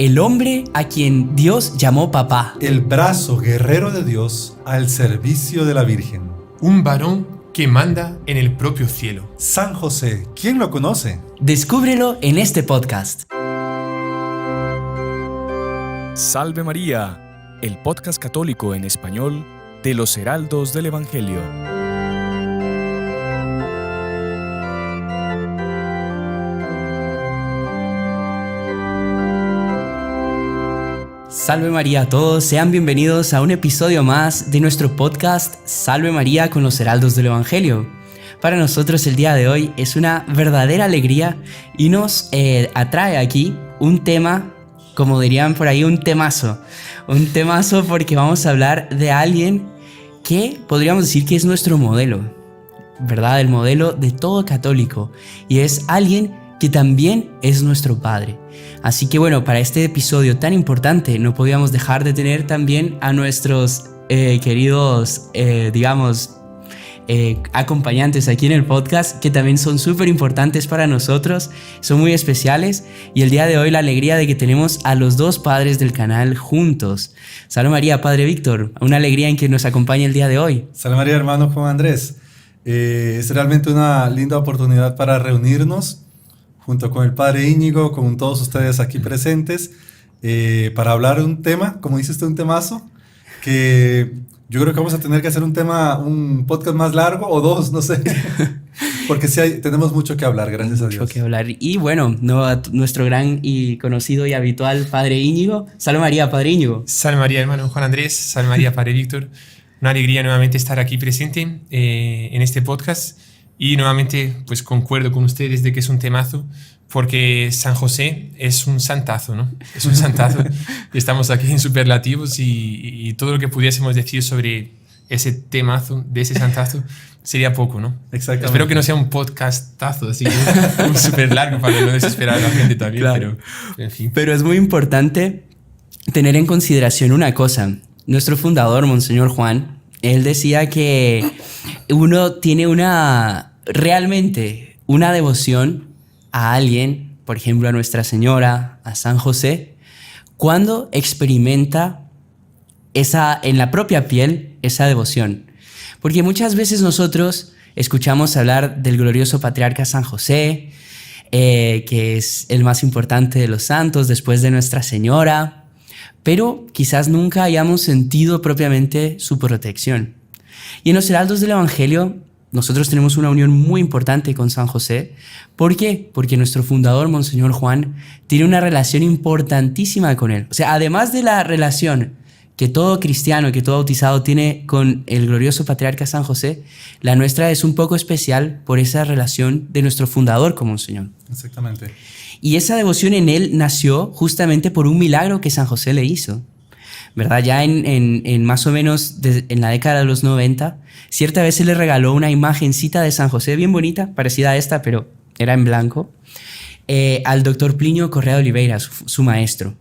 El hombre a quien Dios llamó papá. El brazo guerrero de Dios al servicio de la Virgen. Un varón que manda en el propio cielo. San José, ¿quién lo conoce? Descúbrelo en este podcast. Salve María, el podcast católico en español de los Heraldos del Evangelio. Salve María a todos, sean bienvenidos a un episodio más de nuestro podcast Salve María con los Heraldos del Evangelio. Para nosotros el día de hoy es una verdadera alegría y nos atrae aquí un tema, como dirían por ahí, un temazo porque vamos a hablar de alguien que podríamos decir que es nuestro modelo, ¿verdad? El modelo de todo católico, y es alguien que también es nuestro Padre. Así que bueno, para este episodio tan importante no podíamos dejar de tener también a nuestros queridos, acompañantes aquí en el podcast, que también son súper importantes para nosotros, son muy especiales, y el día de hoy la alegría de que tenemos a los dos padres del canal juntos. Salve María, Padre Víctor, una alegría en que nos acompañe el día de hoy. Salve María, hermano Juan Andrés. Es realmente una linda oportunidad para reunirnos junto con el Padre Íñigo, con todos ustedes aquí presentes, para hablar de un tema, como dice usted, un temazo, que yo creo que vamos a tener que hacer un podcast más largo, o dos, no sé, porque sí tenemos mucho que hablar, gracias a Dios. Mucho que hablar. Y bueno, nuestro gran y conocido y habitual Padre Íñigo. Salve María, Padre Íñigo. Salve María, hermano Juan Andrés. Salve María, Padre Víctor. Una alegría nuevamente estar aquí presente en este podcast. Y nuevamente, pues concuerdo con ustedes de que es un temazo, porque San José es un santazo, ¿no? Es un santazo. Estamos aquí en superlativos y todo lo que pudiésemos decir sobre ese temazo, de ese santazo, sería poco, ¿no? Exactamente. Espero que no sea un podcastazo, así que un súper largo para no desesperar a la gente también, claro. Pero en fin. Pero es muy importante tener en consideración una cosa. Nuestro fundador, Monseñor Juan, él decía que uno tiene realmente una devoción a alguien, por ejemplo a Nuestra Señora, a San José, cuando experimenta en la propia piel esa devoción. Porque muchas veces nosotros escuchamos hablar del glorioso patriarca San José, que es el más importante de los santos después de Nuestra Señora, pero quizás nunca hayamos sentido propiamente su protección. Y en los Heraldos del Evangelio nosotros tenemos una unión muy importante con San José. ¿Por qué? Porque nuestro fundador, Monseñor Juan, tiene una relación importantísima con él. O sea, además de la relación que todo cristiano, que todo bautizado tiene con el glorioso patriarca San José, la nuestra es un poco especial por esa relación de nuestro fundador con Monseñor. Exactamente. Y esa devoción en él nació justamente por un milagro que San José le hizo, ¿verdad? Ya en más o menos en la década de los 90, cierta vez se le regaló una imagencita de San José bien bonita, parecida a esta, pero era en blanco, al doctor Plinio Correa de Oliveira, su maestro.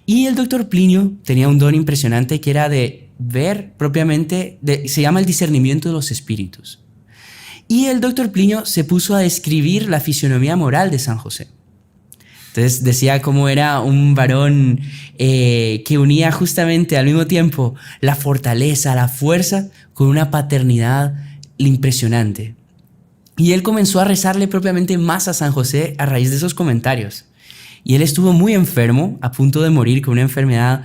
Y el doctor Plinio tenía un don impresionante que era de ver propiamente, se llama el discernimiento de los espíritus. Y el doctor Plinio se puso a describir la fisonomía moral de San José. Entonces decía cómo era un varón que unía justamente al mismo tiempo la fortaleza, la fuerza, con una paternidad impresionante. Y él comenzó a rezarle propiamente más a San José a raíz de esos comentarios. Y él estuvo muy enfermo, a punto de morir con una enfermedad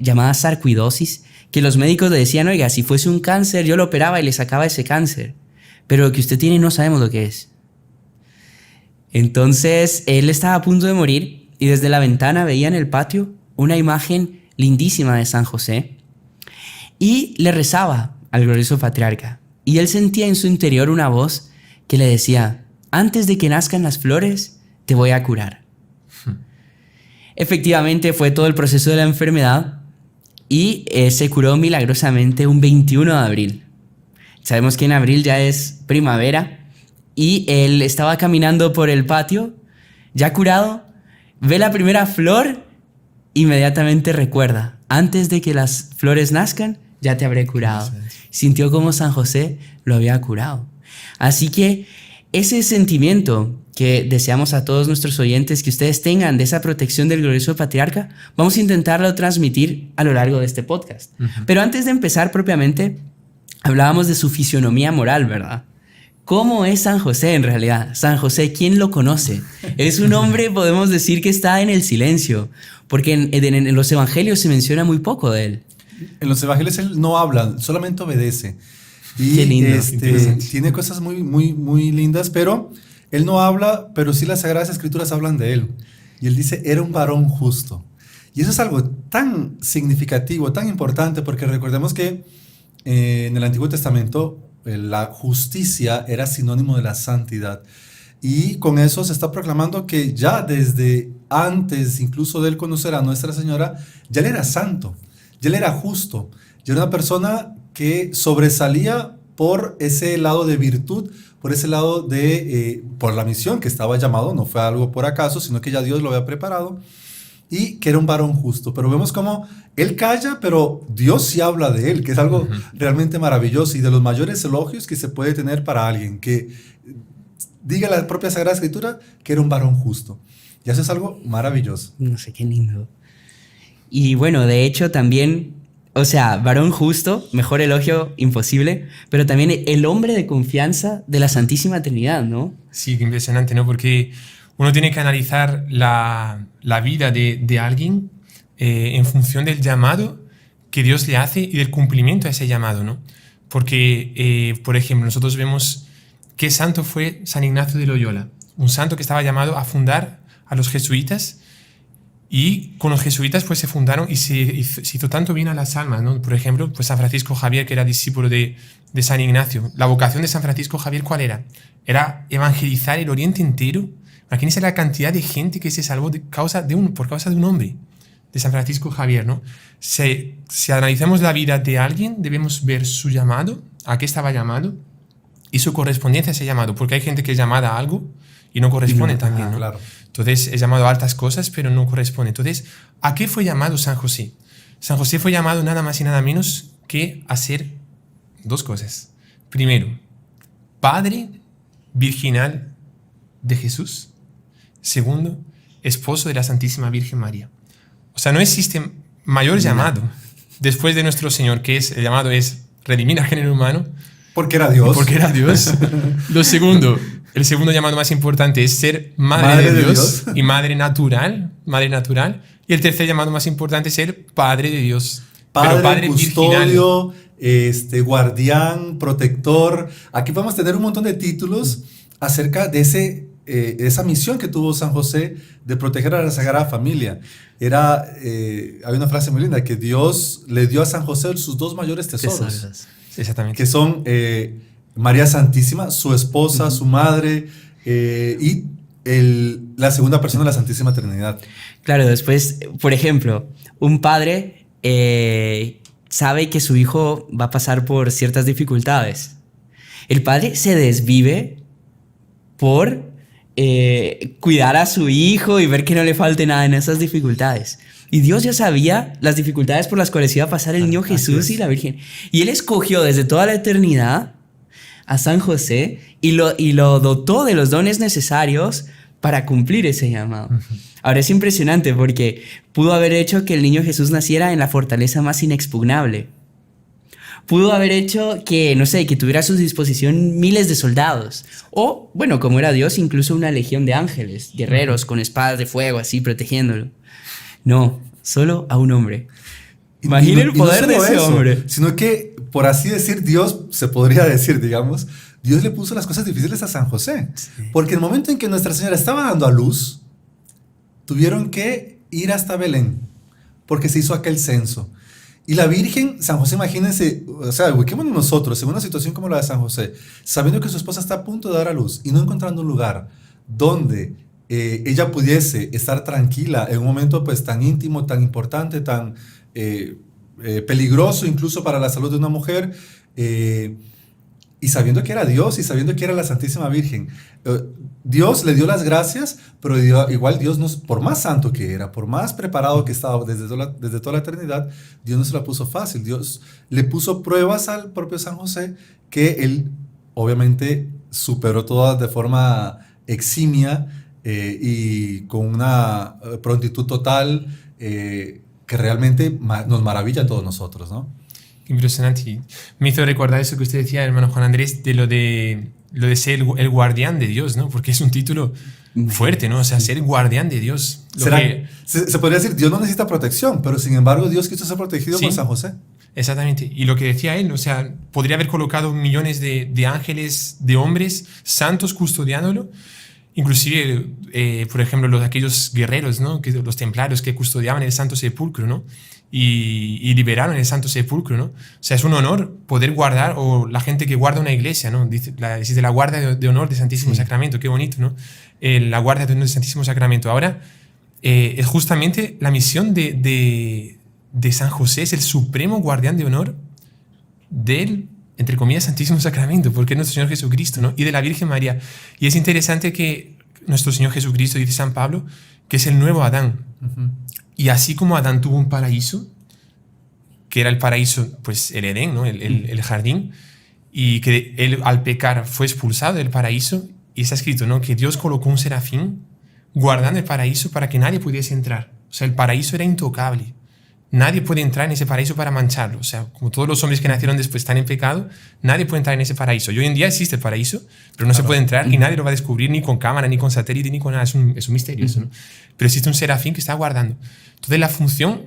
llamada sarcoidosis, que los médicos le decían, oiga, si fuese un cáncer yo lo operaba y le sacaba ese cáncer, pero lo que usted tiene no sabemos lo que es. Entonces él estaba a punto de morir y desde la ventana veía en el patio una imagen lindísima de San José y le rezaba al glorioso patriarca. Y él sentía en su interior una voz que le decía, antes de que nazcan las flores, te voy a curar. Efectivamente fue todo el proceso de la enfermedad y se curó milagrosamente un 21 de abril. Sabemos que en abril ya es primavera. Y él estaba caminando por el patio, ya curado, ve la primera flor, inmediatamente recuerda, antes de que las flores nazcan, ya te habré curado. Sintió como San José lo había curado. Así que ese sentimiento que deseamos a todos nuestros oyentes que ustedes tengan de esa protección del glorioso patriarca, vamos a intentarlo transmitir a lo largo de este podcast. Pero antes de empezar propiamente, hablábamos de su fisionomía moral, ¿verdad? ¿Cómo es San José en realidad? San José, ¿quién lo conoce? Es un hombre, podemos decir, que está en el silencio, porque en los evangelios se menciona muy poco de él. En los evangelios él no habla, solamente obedece. Y qué lindo. Tiene cosas muy, muy, muy lindas, pero él no habla, pero sí las Sagradas Escrituras hablan de él. Y él dice, era un varón justo. Y eso es algo tan significativo, tan importante, porque recordemos que en el Antiguo Testamento la justicia era sinónimo de la santidad. Y con eso se está proclamando que ya desde antes, incluso de él conocer a Nuestra Señora, ya él era santo, ya él era justo, ya era una persona que sobresalía por ese lado de virtud, por ese lado de, por la misión que estaba llamado, no fue algo por acaso, sino que ya Dios lo había preparado, y que era un varón justo. Pero vemos cómo él calla, pero Dios sí habla de él, que es algo realmente maravilloso y de los mayores elogios que se puede tener para alguien, que diga la propia Sagrada Escritura que era un varón justo. Y eso es algo maravilloso. No sé, qué lindo. Y bueno, de hecho también, o sea, varón justo, mejor elogio imposible, pero también el hombre de confianza de la Santísima Trinidad, ¿no? Sí, qué impresionante, ¿no? Porque uno tiene que analizar la vida de alguien en función del llamado que Dios le hace y del cumplimiento a ese llamado, ¿no? Porque, por ejemplo, nosotros vemos qué santo fue San Ignacio de Loyola, un santo que estaba llamado a fundar a los jesuitas, y con los jesuitas pues se fundaron y se hizo tanto bien a las almas, ¿no? Por ejemplo, pues San Francisco Javier, que era discípulo de San Ignacio. La vocación de San Francisco Javier, ¿cuál era? Era evangelizar el Oriente entero. Imagínense la cantidad de gente que se salvó por causa de un hombre, de San Francisco Javier, ¿no? Si analizamos la vida de alguien, debemos ver su llamado, a qué estaba llamado, y su correspondencia a ese llamado, porque hay gente que es llamada a algo y no corresponde también, ¿no? Claro. Entonces es llamado a altas cosas, pero no corresponde. Entonces, ¿a qué fue llamado San José? San José fue llamado nada más y nada menos que a ser dos cosas. Primero, padre virginal de Jesús. Segundo, esposo de la Santísima Virgen María. O sea, no existe mayor llamado después de nuestro Señor, que es, el llamado es redimir al género humano. Porque era Dios. Porque era Dios. Lo segundo, el segundo llamado más importante es ser madre de Dios y madre natural. Y el tercer llamado más importante es ser padre de Dios. Padre custodio, guardián, protector. Aquí vamos a tener un montón de títulos acerca de esa misión que tuvo San José de proteger a la Sagrada Familia. Hay una frase muy linda, que Dios le dio a San José sus dos mayores tesoros. Exactamente. Que son María Santísima, su esposa, su madre, y la segunda persona de la Santísima Trinidad. Claro, después, por ejemplo, un padre sabe que su hijo va a pasar por ciertas dificultades. El padre se desvive por cuidar a su hijo y ver que no le falte nada en esas dificultades. Y Dios ya sabía las dificultades por las cuales iba a pasar el niño Jesús y la Virgen. Y Él escogió desde toda la eternidad a San José y lo dotó de los dones necesarios para cumplir ese llamado. Ahora es impresionante porque pudo haber hecho que el niño Jesús naciera en la fortaleza más inexpugnable. Pudo haber hecho que, no sé, que tuviera a su disposición miles de soldados. O, bueno, como era Dios, incluso una legión de ángeles, guerreros con espadas de fuego así protegiéndolo. No, solo a un hombre. Imagina el poder de ese hombre. Sino que, por así decir, Dios, se podría decir, digamos, Dios le puso las cosas difíciles a San José. Sí. Porque en el momento en que Nuestra Señora estaba dando a luz, tuvieron que ir hasta Belén, porque se hizo aquel censo. Y la Virgen, San José, imagínense, o sea, ubiquémonos nosotros en una situación como la de San José, sabiendo que su esposa está a punto de dar a luz y no encontrando un lugar donde ella pudiese estar tranquila en un momento pues tan íntimo, tan importante, tan peligroso incluso para la salud de una mujer, y sabiendo que era Dios y sabiendo que era la Santísima Virgen. Dios le dio las gracias, pero igual Dios, por más santo que era, por más preparado que estaba desde toda la eternidad, Dios no se la puso fácil. Dios le puso pruebas al propio San José que él obviamente superó todas de forma eximia y con una prontitud total que realmente nos maravilla a todos nosotros, ¿no? Impresionante. Me hizo recordar eso que usted decía, hermano Juan Andrés, de lo de ser el guardián de Dios, ¿no? Porque es un título fuerte, ¿no? O sea, ser guardián de Dios. Se podría decir, Dios no necesita protección, pero sin embargo Dios quiso ser protegido por San José. Exactamente. Y lo que decía él, o sea, podría haber colocado millones de ángeles, de hombres santos custodiándolo. Inclusive, por ejemplo, aquellos guerreros, ¿no? Los templarios que custodiaban el Santo Sepulcro, ¿no? Y liberaron el Santo Sepulcro, ¿no? O sea, es un honor poder guardar, o la gente que guarda una iglesia, ¿no? Dice la guardia de honor del Santísimo Sacramento, qué bonito, ¿no? La guardia de honor del Santísimo Sacramento. Ahora, es justamente la misión de San José, es el supremo guardián de honor del, entre comillas, Santísimo Sacramento, porque es nuestro Señor Jesucristo, ¿no? Y de la Virgen María. Y es interesante que nuestro Señor Jesucristo, dice San Pablo, que es el nuevo Adán. Uh-huh. Y así como Adán tuvo un paraíso, que era el paraíso, pues el Edén, ¿no? el jardín, y que él al pecar fue expulsado del paraíso, y está escrito, ¿no? Que Dios colocó un serafín guardando el paraíso para que nadie pudiese entrar. O sea, el paraíso era intocable. Nadie puede entrar en ese paraíso para mancharlo. O sea, como todos los hombres que nacieron después están en pecado, nadie puede entrar en ese paraíso. Y hoy en día existe el paraíso, pero no se puede entrar y nadie lo va a descubrir ni con cámara, ni con satélite, ni con nada. Es un misterio eso, ¿no? Pero existe un serafín que está guardando. Entonces la función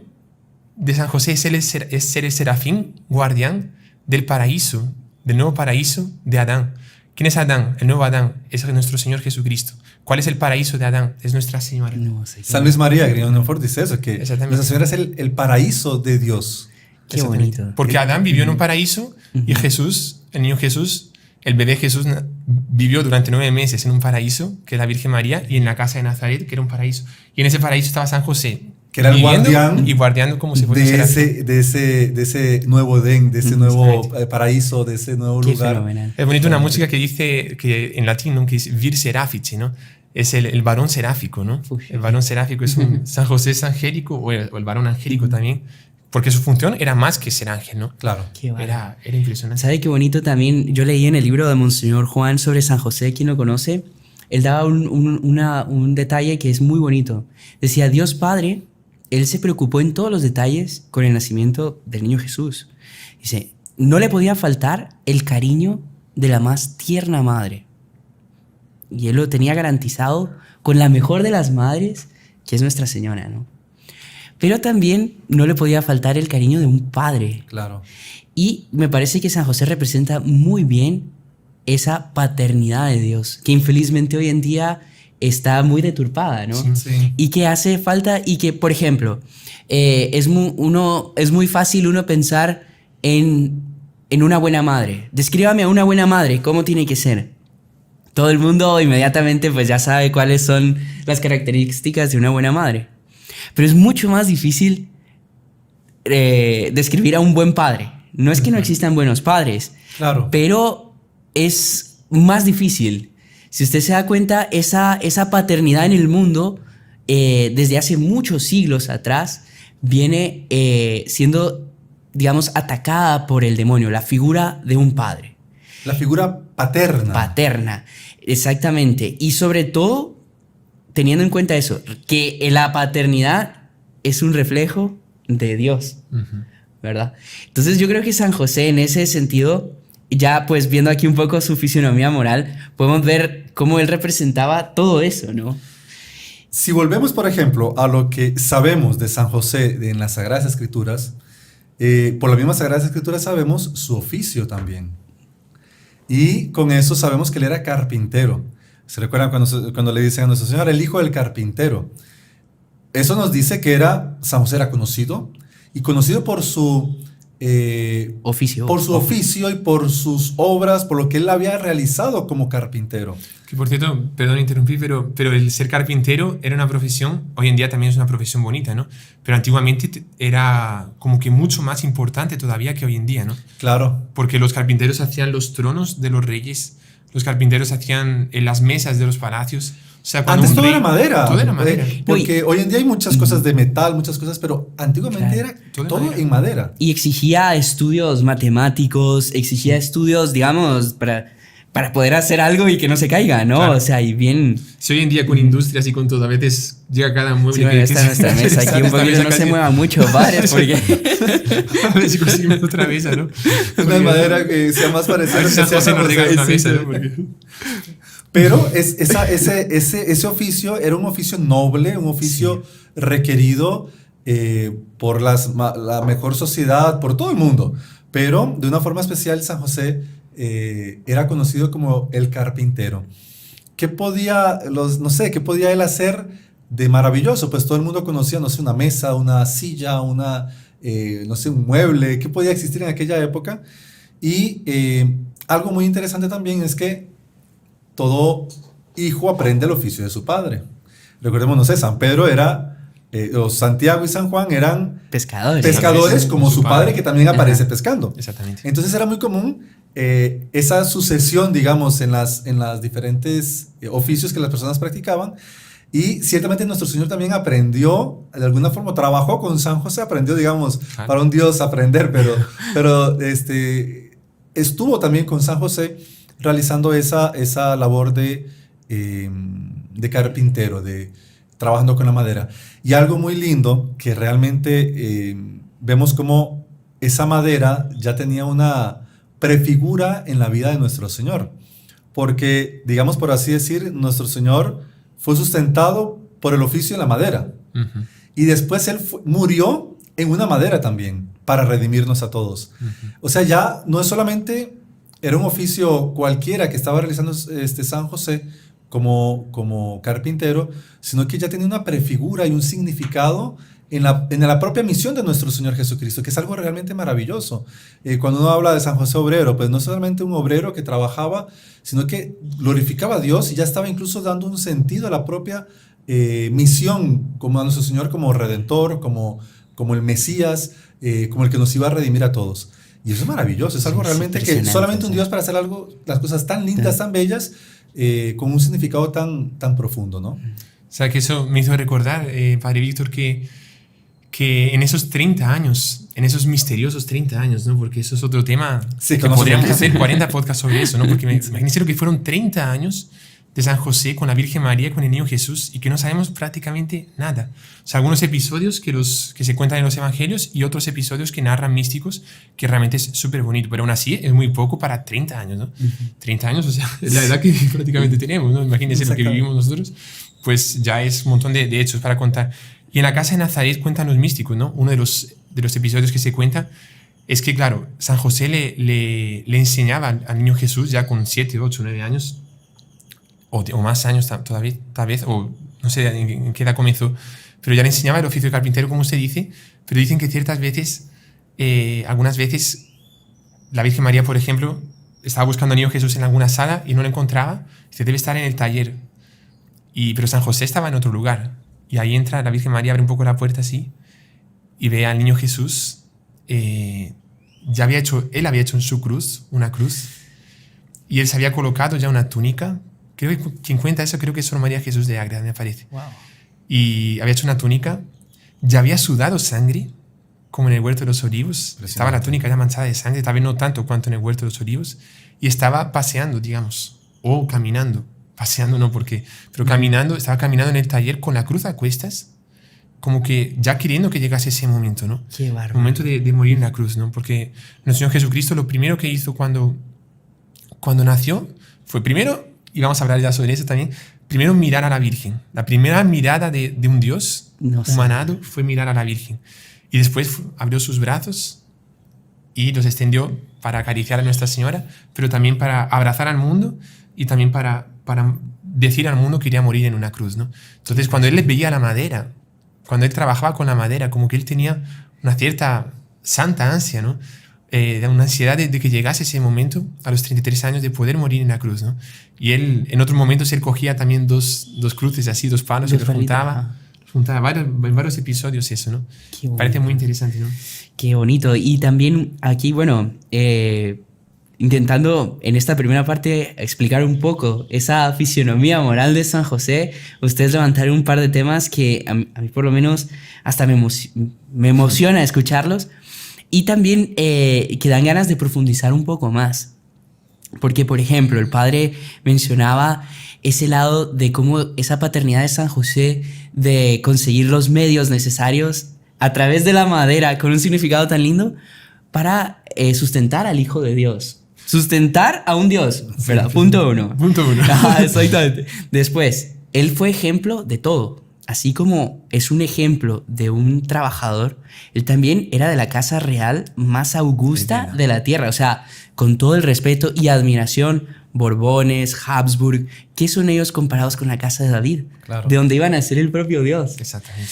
de San José es ser el serafín guardián del paraíso, del nuevo paraíso de Adán. ¿Quién es Adán? El nuevo Adán es nuestro Señor Jesucristo. ¿Cuál es el paraíso de Adán? Es Nuestra Señora. No sé. San Luis María Grignón dice eso, que Nuestra Señora es el paraíso de Dios. Qué bonito. Porque Adán vivió en un paraíso y Jesús, el niño Jesús, el bebé Jesús vivió durante 9 meses en un paraíso, que es la Virgen María, y en la casa de Nazaret, que era un paraíso. Y en ese paraíso estaba San José, que era el guardián y guardiando como si fuera de ese nuevo Edén, de ese nuevo paraíso, de ese nuevo lugar. Fenomenal. Es bonito una música que dice, que en latín, ¿no? Que es vir serafici, ¿no? Es el varón seráfico, ¿no? El varón seráfico es un San José es angélico, o el varón angélico también, porque su función era más que ser ángel, ¿no? Claro. Era impresionante. ¿Sabe qué bonito también? Yo leí en el libro de Monseñor Juan sobre San José, quien lo conoce, él daba un detalle que es muy bonito. Decía, Dios Padre, él se preocupó en todos los detalles con el nacimiento del niño Jesús. Dice, no le podía faltar el cariño de la más tierna madre. Y él lo tenía garantizado con la mejor de las madres, que es Nuestra Señora, ¿no? Pero también no le podía faltar el cariño de un padre. Claro. Y me parece que San José representa muy bien esa paternidad de Dios, que infelizmente hoy en día está muy deturpada, ¿no? Sí. Y que hace falta, y que, por ejemplo, es muy fácil uno pensar en una buena madre. Descríbame a una buena madre, ¿cómo tiene que ser? Todo el mundo inmediatamente pues ya sabe cuáles son las características de una buena madre. Pero es mucho más difícil describir a un buen padre. No es que no existan buenos padres, claro, pero es más difícil. Si usted se da cuenta, esa paternidad en el mundo, desde hace muchos siglos atrás, viene siendo, digamos, atacada por el demonio, la figura de un padre. La figura paterna. Paterna, exactamente. Y sobre todo, teniendo en cuenta eso, que la paternidad es un reflejo de Dios, ¿verdad? Entonces yo creo que San José en ese sentido, ya pues viendo aquí un poco su fisionomía moral, podemos ver cómo él representaba todo eso, ¿no? Si volvemos, por ejemplo, a lo que sabemos de San José en las Sagradas Escrituras, por las mismas Sagradas Escrituras sabemos su oficio también. Y con eso sabemos que él era carpintero. ¿Se recuerdan cuando le dicen a Nuestro Señor, el hijo del carpintero? Eso nos dice que San José era conocido, y conocido por su oficio. Por su oficio y por sus obras, por lo que él había realizado como carpintero. Que por cierto, perdón interrumpí, pero el ser carpintero era una profesión, hoy en día también es una profesión bonita, ¿no? Pero antiguamente era como que mucho más importante todavía que hoy en día, ¿no? Claro. Porque los carpinteros hacían los tronos de los reyes, los carpinteros hacían las mesas de los palacios. O sea, antes todo era madera. Todo era madera. Porque hoy en día hay muchas cosas de metal, muchas cosas, pero antiguamente era todo en madera. Y exigía estudios matemáticos, exigía estudios, digamos, para poder hacer algo y que no se caiga, ¿no? Claro. O sea, y bien... Si hoy en día con industrias y con todo, a veces llega cada mueble Sí, bueno, esta es nuestra mesa. Aquí un poquito no se mueva mucho, padres, porque... A ver si conseguimos otra mesa, ¿no? Una madera que sea más A parecida ver si a San José nos regala una mesa, ¿no? Pero ese oficio era un oficio noble, un oficio requerido por la mejor sociedad, por todo el mundo. Pero de una forma especial, San José era conocido como el carpintero. ¿Qué podía él hacer de maravilloso? Pues todo el mundo conocía, no sé, una mesa, una silla, un mueble, ¿qué podía existir en aquella época? Y algo muy interesante también es que todo hijo aprende el oficio de su padre. Recordemos, no sé, San Pedro o Santiago y San Juan eran pescadores como su padre, que también aparece pescando. Exactamente. Entonces era muy común esa sucesión, digamos, en las diferentes oficios que las personas practicaban. Y ciertamente nuestro Señor también aprendió, de alguna forma trabajó con San José, aprendió, digamos, Claro. para un Dios aprender, pero estuvo también con San José realizando esa labor de carpintero, trabajando con la madera. Y algo muy lindo, que realmente vemos como esa madera ya tenía una prefigura en la vida de nuestro Señor. Porque, digamos por así decir, nuestro Señor fue sustentado por el oficio de la madera. Uh-huh. Y después Él murió en una madera también, para redimirnos a todos. Uh-huh. O sea, ya no es solamente era un oficio cualquiera que estaba realizando San José como carpintero, sino que ya tenía una prefigura y un significado en la propia misión de nuestro Señor Jesucristo, que es algo realmente maravilloso. Cuando uno habla de San José obrero, pues no solamente un obrero que trabajaba, sino que glorificaba a Dios y ya estaba incluso dando un sentido a la propia misión, como a nuestro Señor como Redentor, como el Mesías, como el que nos iba a redimir a todos. Y eso es maravilloso, es algo realmente que solamente un Dios para hacer las cosas tan lindas, tan bellas, con un significado tan profundo, ¿no? O sea, que eso me hizo recordar, Padre Víctor, que en esos 30 años, en esos misteriosos 30 años, ¿no? Porque eso es otro tema, sí, que podríamos hacer 40 podcasts sobre eso, ¿no? Porque imagínense lo que fueron 30 años de San José con la Virgen María, con el niño Jesús, y que no sabemos prácticamente nada. O sea, algunos episodios que se cuentan en los evangelios y otros episodios que narran místicos, que realmente es súper bonito, pero aún así es muy poco para 30 años, ¿no? 30 años, o sea, es la edad que prácticamente tenemos, ¿no? Imagínense lo que vivimos nosotros, pues ya es un montón de hechos para contar. Y en la casa de Nazaret cuentan los místicos, ¿no? Uno de los episodios que se cuenta es que, claro, San José le enseñaba al niño Jesús ya con 7, 8, 9 años, o más años todavía, tal vez, o no sé en qué edad comenzó, pero ya le enseñaba el oficio de carpintero, como usted dice, pero dicen que ciertas veces, algunas veces, la Virgen María, por ejemplo, estaba buscando al niño Jesús en alguna sala y no lo encontraba, dice, debe estar en el taller, pero San José estaba en otro lugar, y ahí entra la Virgen María, abre un poco la puerta así, y ve al niño Jesús, él había hecho en su cruz, una cruz, y él se había colocado ya una túnica. Creo que quien cuenta eso, creo que es Sor María Jesús de Ágreda, me parece. Wow. Y había hecho una túnica, ya había sudado sangre, como en el huerto de los olivos. Estaba la túnica ya manchada de sangre, tal vez no tanto cuanto en el huerto de los olivos, y estaba paseando, digamos, o caminando. Paseando no, pero caminando, estaba caminando en el taller con la cruz a cuestas, como que ya queriendo que llegase ese momento, ¿no? Qué bárbaro. El momento de morir en la cruz, ¿no? Porque nuestro Señor Jesucristo lo primero que hizo cuando nació fue primero, y vamos a hablar ya sobre eso también, primero mirar a la Virgen. La primera mirada de un Dios humanado fue mirar a la Virgen. Y después abrió sus brazos y los extendió para acariciar a Nuestra Señora, pero también para abrazar al mundo y también para decir al mundo que iría a morir en una cruz, ¿no? Entonces, cuando él veía la madera, cuando él trabajaba con la madera, como que él tenía una cierta santa ansia, ¿no? Una ansiedad de que llegase ese momento, a los 33 años, de poder morir en la cruz, ¿no? Y él, en otros momentos, él cogía también dos cruces, así, dos palos, y los juntaba en varios episodios eso, ¿no? Parece muy interesante, ¿no? Qué bonito. Y también aquí, bueno, intentando en esta primera parte explicar un poco esa fisionomía moral de San José, ustedes levantaron un par de temas que a mí por lo menos hasta me emociona escucharlos y también que dan ganas de profundizar un poco más. Porque, por ejemplo, el padre mencionaba ese lado de cómo esa paternidad de San José, de conseguir los medios necesarios a través de la madera, con un significado tan lindo, para sustentar al Hijo de Dios. Sustentar a un Dios, ¿verdad? Punto uno. Punto uno. Ajá, exactamente. Después, él fue ejemplo de todo. Así como es un ejemplo de un trabajador, él también era de la casa real más augusta de la tierra. O sea, con todo el respeto y admiración, Borbones, Habsburg, ¿qué son ellos comparados con la casa de David? Claro. De donde iban a ser el propio Dios. Exactamente.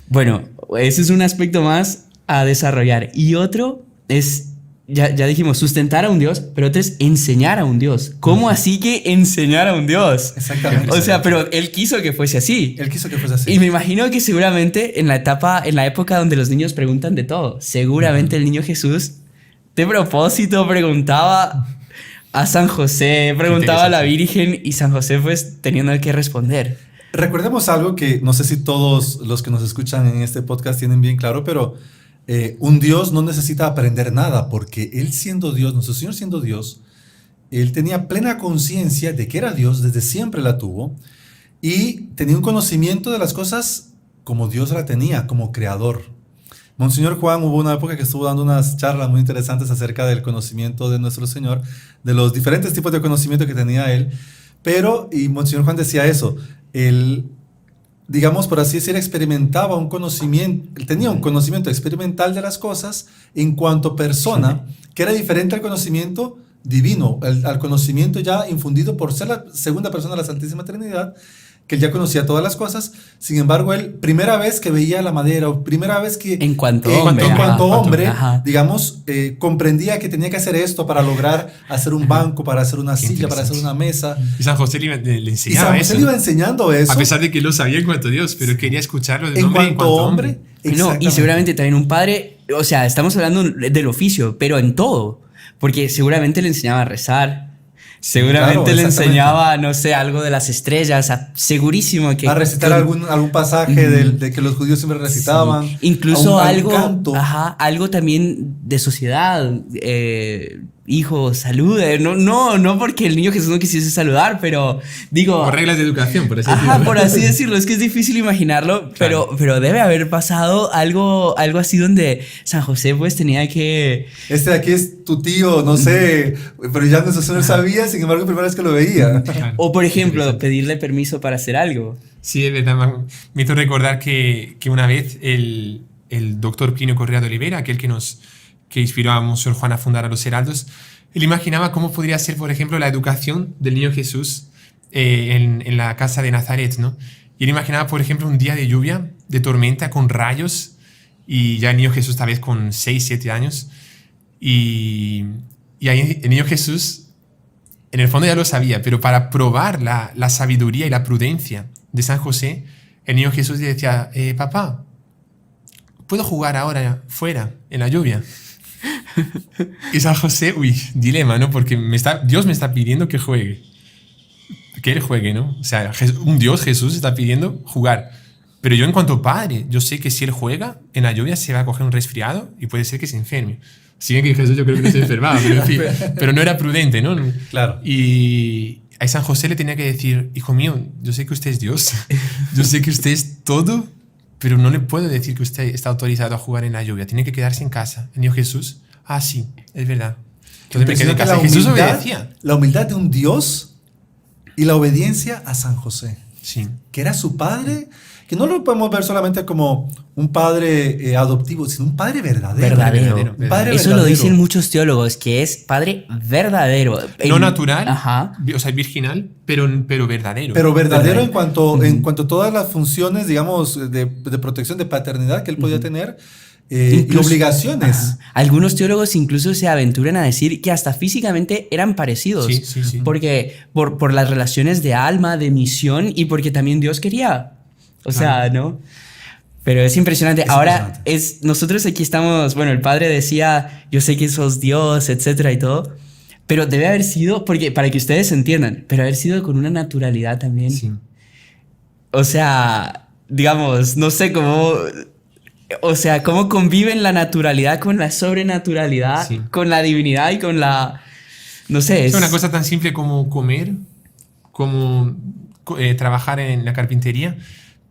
Bueno, ese es un aspecto más a desarrollar. Y otro es, ya dijimos, sustentar a un Dios, pero otro es enseñar a un Dios. ¿Cómo así que enseñar a un Dios? Exactamente. O sea, pero él quiso que fuese así. Él quiso que fuese así. Y me imagino que seguramente en la época donde los niños preguntan de todo, seguramente el niño Jesús de propósito preguntaba a San José, preguntaba a la Virgen y San José pues teniendo que responder. Recordemos algo que no sé si todos los que nos escuchan en este podcast tienen bien claro, pero un Dios no necesita aprender nada, porque Él siendo Dios, nuestro Señor siendo Dios, Él tenía plena conciencia de que era Dios, desde siempre la tuvo, y tenía un conocimiento de las cosas como Dios la tenía, como creador. Monseñor Juan hubo una época que estuvo dando unas charlas muy interesantes acerca del conocimiento de nuestro Señor, de los diferentes tipos de conocimiento que tenía Él, y Monseñor Juan decía eso, Él, digamos por así decir, experimentaba un conocimiento, él tenía un conocimiento experimental de las cosas en cuanto persona, que era diferente al conocimiento divino, al conocimiento ya infundido por ser la segunda persona de la Santísima Trinidad, que él ya conocía todas las cosas. Sin embargo, él, primera vez que veía la madera, o primera vez que en cuanto hombre, digamos, comprendía que tenía que hacer esto para lograr hacer un banco, para hacer una silla, para hacer una mesa. Y San José le enseñaba y San José le iba enseñando eso. A pesar de que lo sabía en cuanto a Dios, pero quería escucharlo de en nombre cuanto hombre. No, y seguramente también un padre, o sea, estamos hablando del oficio, pero en todo, porque seguramente le enseñaba a rezar. Seguramente claro, le enseñaba, no sé, algo de las estrellas, segurísimo que... A recitar algún pasaje de que los judíos siempre recitaban. Sí. Incluso algo también de sociedad, hijo, salude. No porque el niño Jesús no quisiese saludar, pero digo... Por reglas de educación, por así decirlo. Ajá, por así decirlo. Es que es difícil imaginarlo, Claro. pero debe haber pasado algo así donde San José pues tenía que... Este de aquí es tu tío, no sé, pero ya nuestro Señor sabía, sin embargo, primera vez que lo veía. Claro. O por ejemplo, pedirle permiso para hacer algo. Sí, es verdad. Me hizo recordar que una vez el doctor Plinio Correa de Oliveira, aquel que inspiró a Monseñor Juan a fundar a los Heraldos, él imaginaba cómo podría ser, por ejemplo, la educación del niño Jesús en la casa de Nazaret, ¿no? Y él imaginaba, por ejemplo, un día de lluvia, de tormenta, con rayos, y ya el niño Jesús tal vez con 6, 7 años, y ahí el niño Jesús, en el fondo ya lo sabía, pero para probar la sabiduría y la prudencia de San José, el niño Jesús le decía, papá, ¿puedo jugar ahora fuera, en la lluvia? Y San José, dilema, ¿no? Porque Dios me está pidiendo que juegue. Que él juegue, ¿no? O sea, un Dios, Jesús, está pidiendo jugar. Pero yo en cuanto padre, yo sé que si él juega, en la lluvia se va a coger un resfriado y puede ser que se enferme. Si bien que Jesús yo creo que no se enfermaba, pero en fin, pero no era prudente, ¿no? Claro. Y a San José le tenía que decir, hijo mío, yo sé que usted es Dios, yo sé que usted es todo, pero no le puedo decir que usted está autorizado a jugar en la lluvia, tiene que quedarse en casa. El niño Jesús, sí, es verdad. Entonces me quedé en casa y Jesús obedecía. La humildad de un Dios y la obediencia a San José, Sí. que era su padre, que no lo podemos ver solamente como un padre adoptivo, sino un padre verdadero. Verdadero. Un padre Eso verdadero. lo dicen muchos teólogos, que es padre verdadero. No natural, Ajá. o sea, virginal, pero verdadero. Pero verdadero en Verdadero. cuanto a todas las funciones, digamos, de protección, de paternidad que él podía tener, y Incluso- obligaciones. Ajá. Algunos teólogos incluso se aventuran a decir que hasta físicamente eran parecidos. Sí. Porque por las relaciones de alma, de misión y porque también Dios quería. O sea, ¿no? Pero es impresionante. Ahora, nosotros aquí estamos, bueno, el padre decía, yo sé que sos Dios, etcétera y todo, pero debe haber sido, porque para que ustedes entiendan, pero haber sido con una naturalidad también. Sí. O sea, digamos, no sé cómo... O sea, cómo conviven la naturalidad con la sobrenaturalidad, Sí. con la divinidad y con la... No sé, Es una cosa tan simple como comer, como trabajar en la carpintería,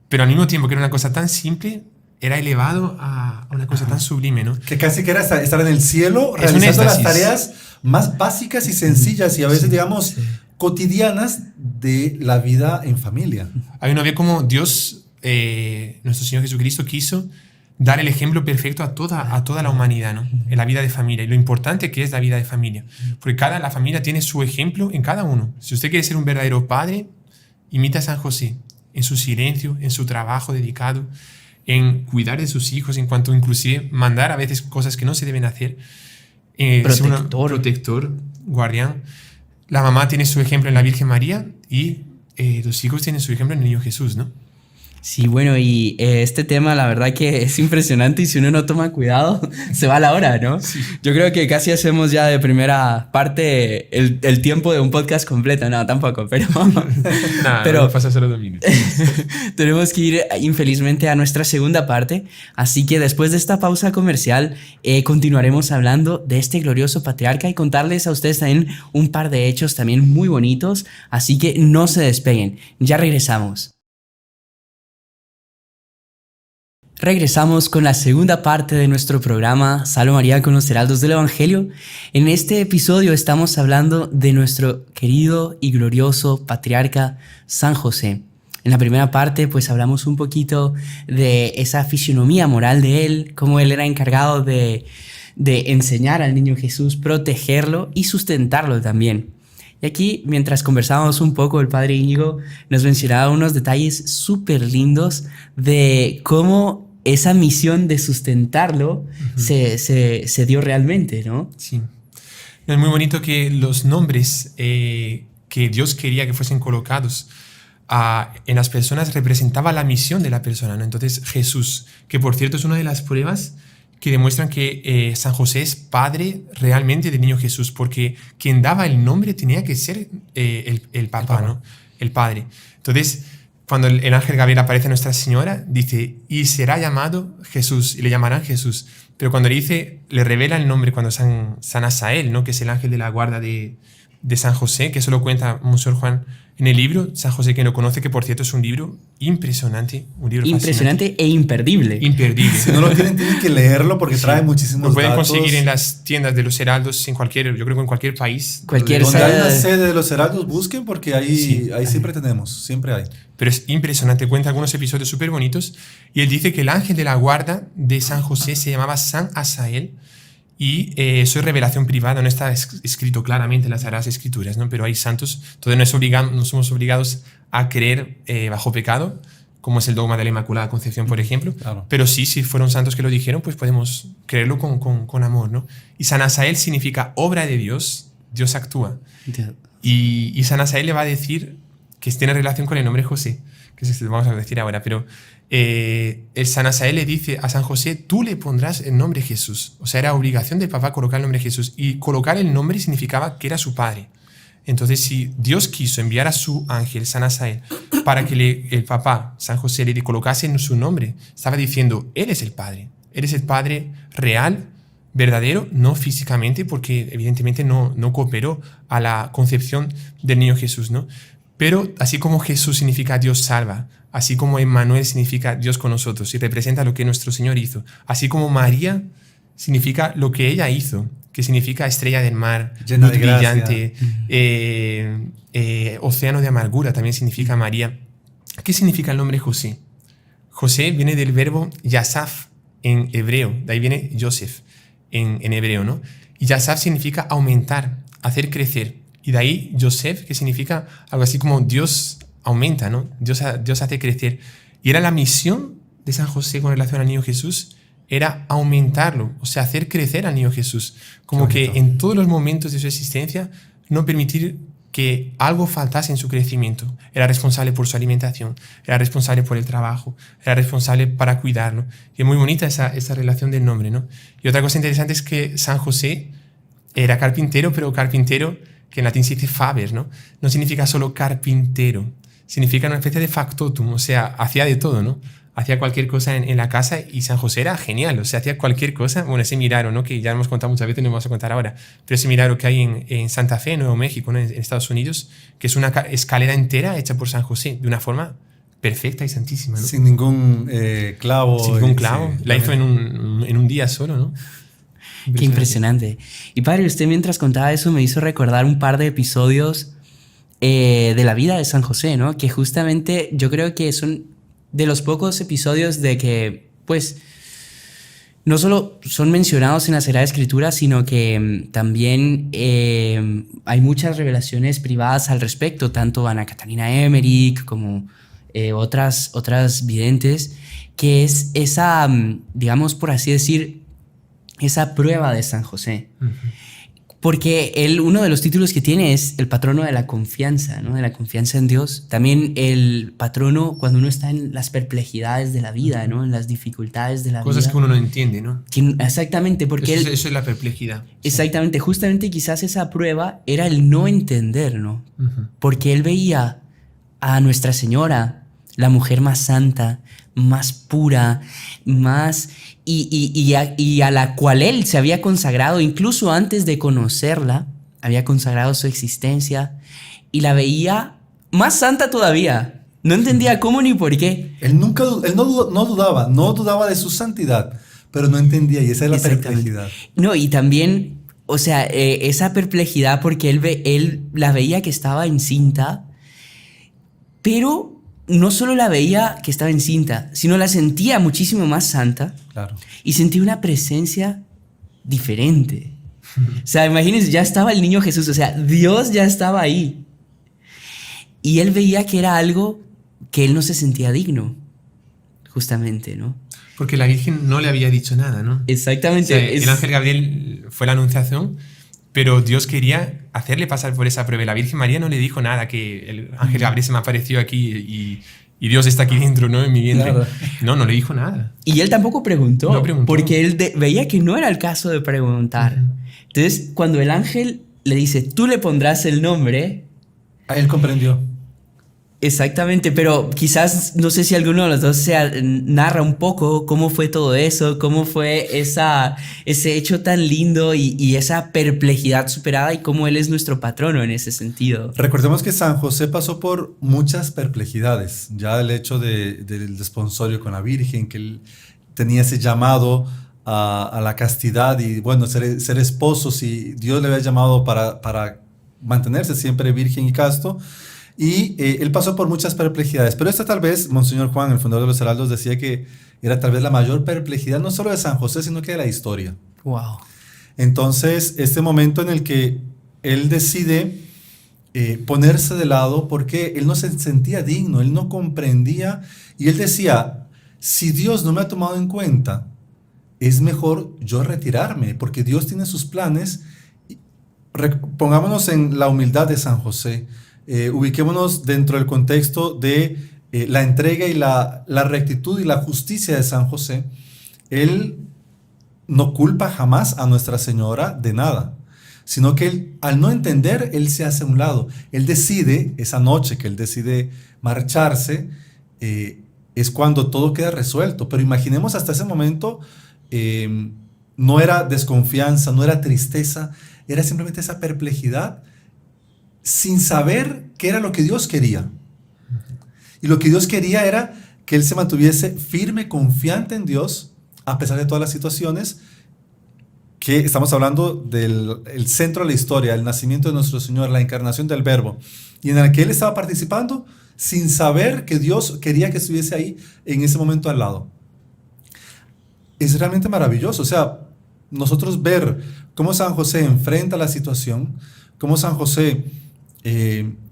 pero al mismo tiempo que era una cosa tan simple, era elevado a una cosa tan sublime, ¿no? Que casi que era estar en el cielo Es un realizando las éxtasis. tareas más básicas y sencillas y a veces, digamos, cotidianas de la vida en familia. Hay uno ve cómo Dios, nuestro Señor Jesucristo, quiso dar el ejemplo perfecto a toda la humanidad, ¿no? En la vida de familia y lo importante que es la vida de familia. Porque la familia tiene su ejemplo en cada uno. Si usted quiere ser un verdadero padre, imita a San José en su silencio, en su trabajo dedicado, en cuidar de sus hijos, en cuanto inclusive mandar a veces cosas que no se deben hacer. Protector, guardián. La mamá tiene su ejemplo en la Virgen María y los hijos tienen su ejemplo en el niño Jesús, ¿no? Sí, bueno, y este tema la verdad que es impresionante y si uno no toma cuidado se va a la hora, ¿no? Sí. Yo creo que casi hacemos ya de primera parte el tiempo de un podcast completo, no, tampoco, pero... Nada, pero no pasa solo 2 minutos. tenemos que ir infelizmente a nuestra segunda parte, así que después de esta pausa comercial continuaremos hablando de este glorioso patriarca y contarles a ustedes también un par de hechos también muy bonitos, así que no se despeguen, ya regresamos. Regresamos con la segunda parte de nuestro programa Salve María con los Heraldos del Evangelio. En este episodio estamos hablando de nuestro querido y glorioso patriarca San José. En la primera parte pues hablamos un poquito de esa fisionomía moral de él, cómo él era encargado de enseñar al niño Jesús, protegerlo y sustentarlo también. Y aquí, mientras conversábamos un poco, el padre Íñigo nos mencionaba unos detalles súper lindos de cómo esa misión de sustentarlo se dio realmente, ¿no? Sí. Es muy bonito que los nombres que Dios quería que fuesen colocados en las personas representaba la misión de la persona, ¿no? Entonces Jesús, que por cierto es una de las pruebas que demuestran que San José es padre realmente del niño Jesús, porque quien daba el nombre tenía que ser el papá, ¿no? El padre. Entonces, cuando el ángel Gabriel aparece a Nuestra Señora, dice, y será llamado Jesús, y le llamarán Jesús. Pero cuando le revela el nombre, cuando San Asael, ¿no? Que es el ángel de la guarda de San José, que eso lo cuenta Monseñor Juan en el libro, San José que lo conoce, que por cierto es un libro impresionante, un libro impresionante e imperdible. Imperdible. Si no lo tienen que leerlo porque trae muchísimos Lo pueden datos. conseguir en las tiendas de los heraldos, yo creo que en cualquier país. Donde hay una sede de los heraldos, busquen porque ahí siempre tenemos, siempre hay. Pero es impresionante, cuenta algunos episodios súper bonitos y él dice que el ángel de la guarda de San José se llamaba San Asael y eso es revelación privada, no está escrito claramente en las Sagradas Escrituras, ¿no? Pero hay santos, entonces no somos obligados a creer bajo pecado, como es el dogma de la Inmaculada Concepción, por ejemplo, Claro. pero sí, si fueron santos que lo dijeron, pues podemos creerlo con amor, ¿no? Y San Asael significa obra de Dios, Dios actúa. Y San Asael le va a decir que tiene relación con el nombre José, que es vamos a decir ahora, pero el San Asael le dice a San José, tú le pondrás el nombre Jesús. O sea, era obligación del papá colocar el nombre Jesús. Y colocar el nombre significaba que era su padre. Entonces, si Dios quiso enviar a su ángel, San Asael, para que el papá, San José, le colocase en su nombre, estaba diciendo, él es el padre. Él es el padre real, verdadero, no físicamente, porque evidentemente no cooperó a la concepción del niño Jesús, ¿no? Pero así como Jesús significa Dios salva, así como Emmanuel significa Dios con nosotros y representa lo que nuestro Señor hizo, así como María significa lo que ella hizo, que significa estrella del mar, llena luz de gracia, brillante, océano de amargura también significa María. ¿Qué significa el nombre José? José viene del verbo yasaf en hebreo, de ahí viene Joseph en hebreo, ¿no? Y yasaf significa aumentar, hacer crecer. Y de ahí Joseph, que significa algo así como Dios aumenta, ¿no? Dios hace crecer. Y era la misión de San José con relación al niño Jesús, era aumentarlo, o sea, hacer crecer al niño Jesús. Como que en todos los momentos de su existencia no permitir que algo faltase en su crecimiento. Era responsable por su alimentación, era responsable por el trabajo, era responsable para cuidarlo. Y es muy bonita esa relación del nombre, ¿no? Y otra cosa interesante es que San José era carpintero, pero carpintero que en latín se dice faber, ¿no? No significa solo carpintero, significa una especie de factotum, o sea, hacía de todo, ¿no? hacía cualquier cosa en la casa y San José era genial, o sea, hacía cualquier cosa. Bueno, ese milagro, ¿no? Que ya hemos contado muchas veces, no vamos a contar ahora, pero ese milagro que hay en Santa Fe, Nuevo México, ¿no? En Estados Unidos, que es una escalera entera hecha por San José, de una forma perfecta y santísima, ¿no? Sin ningún clavo. Sin ningún clavo. Sí, la hizo en un día solo, ¿no? Qué impresionante. Y padre, usted mientras contaba eso me hizo recordar un par de episodios de la vida de San José, ¿no? Que justamente yo creo que son de los pocos episodios de que, pues, no solo son mencionados en la Sagrada Escritura, sino que también hay muchas revelaciones privadas al respecto, tanto Ana Catalina Emmerich como otras videntes, que es esa, digamos, por así decir, esa prueba de San José. Uh-huh. Porque él, uno de los títulos que tiene es el patrono de la confianza, ¿no? De la confianza en Dios. También el patrono cuando uno está en las perplejidades de la vida, ¿no? En las dificultades de la vida. Cosas que uno no entiende, ¿no? Exactamente, porque eso es la perplejidad. Exactamente, justamente quizás esa prueba era el no entender, ¿no? Uh-huh. Porque él veía a Nuestra Señora, la mujer más santa, más pura, más... Y a la cual él se había consagrado, incluso antes de conocerla, había consagrado su existencia y la veía más santa todavía. No entendía cómo ni por qué. Él no dudaba de su santidad, pero no entendía, y esa es la perplejidad. No, y también, o sea, esa perplejidad porque él la veía que estaba encinta, pero no solo la veía que estaba encinta, sino la sentía muchísimo más santa. Claro. Y sentía una presencia diferente. O sea, imagínense, ya estaba el niño Jesús, o sea, Dios ya estaba ahí. Y él veía que era algo que él no se sentía digno, justamente, ¿no? Porque la Virgen no le había dicho nada, ¿no? Exactamente. O sea, el ángel Gabriel fue la anunciación, pero Dios quería hacerle pasar por esa prueba. La Virgen María no le dijo nada, que el ángel Gabriel se me apareció aquí y Dios está aquí dentro, ¿no? En mi vientre. Claro. No le dijo nada. Y él tampoco preguntó, No preguntó. porque él veía que no era el caso de preguntar. Uh-huh. Entonces, cuando el ángel le dice, tú le pondrás el nombre... Él comprendió. Exactamente, pero quizás, no sé si alguno de los dos narra un poco cómo fue todo eso, cómo fue ese hecho tan lindo y esa perplejidad superada y cómo él es nuestro patrono en ese sentido. Recordemos que San José pasó por muchas perplejidades, ya el hecho del desponsorio con la Virgen, que él tenía ese llamado a la castidad y bueno, ser esposos, y Dios le había llamado para mantenerse siempre virgen y casto. Y él pasó por muchas perplejidades, pero esta tal vez, Monseñor Juan, el fundador de los Heraldos, decía que era tal vez la mayor perplejidad, no solo de San José, sino que de la historia. Wow. Entonces, este momento en el que él decide ponerse de lado porque él no se sentía digno, él no comprendía, y él decía, si Dios no me ha tomado en cuenta, es mejor yo retirarme, porque Dios tiene sus planes. Pongámonos en la humildad de San José. Ubiquémonos dentro del contexto de la entrega y la rectitud y la justicia de San José. Él no culpa jamás a Nuestra Señora de nada, sino que él, al no entender, él se hace a un lado. Él decide, esa noche que él decide marcharse, es cuando todo queda resuelto. Pero imaginemos hasta ese momento, no era desconfianza, no era tristeza, era simplemente esa perplejidad, sin saber qué era lo que Dios quería. Y lo que Dios quería era que él se mantuviese firme, confiante en Dios, a pesar de todas las situaciones, que estamos hablando del centro de la historia, el nacimiento de nuestro Señor, la encarnación del Verbo, y en el que él estaba participando sin saber que Dios quería que estuviese ahí en ese momento al lado. Es realmente maravilloso. O sea, nosotros ver cómo San José enfrenta la situación, cómo San José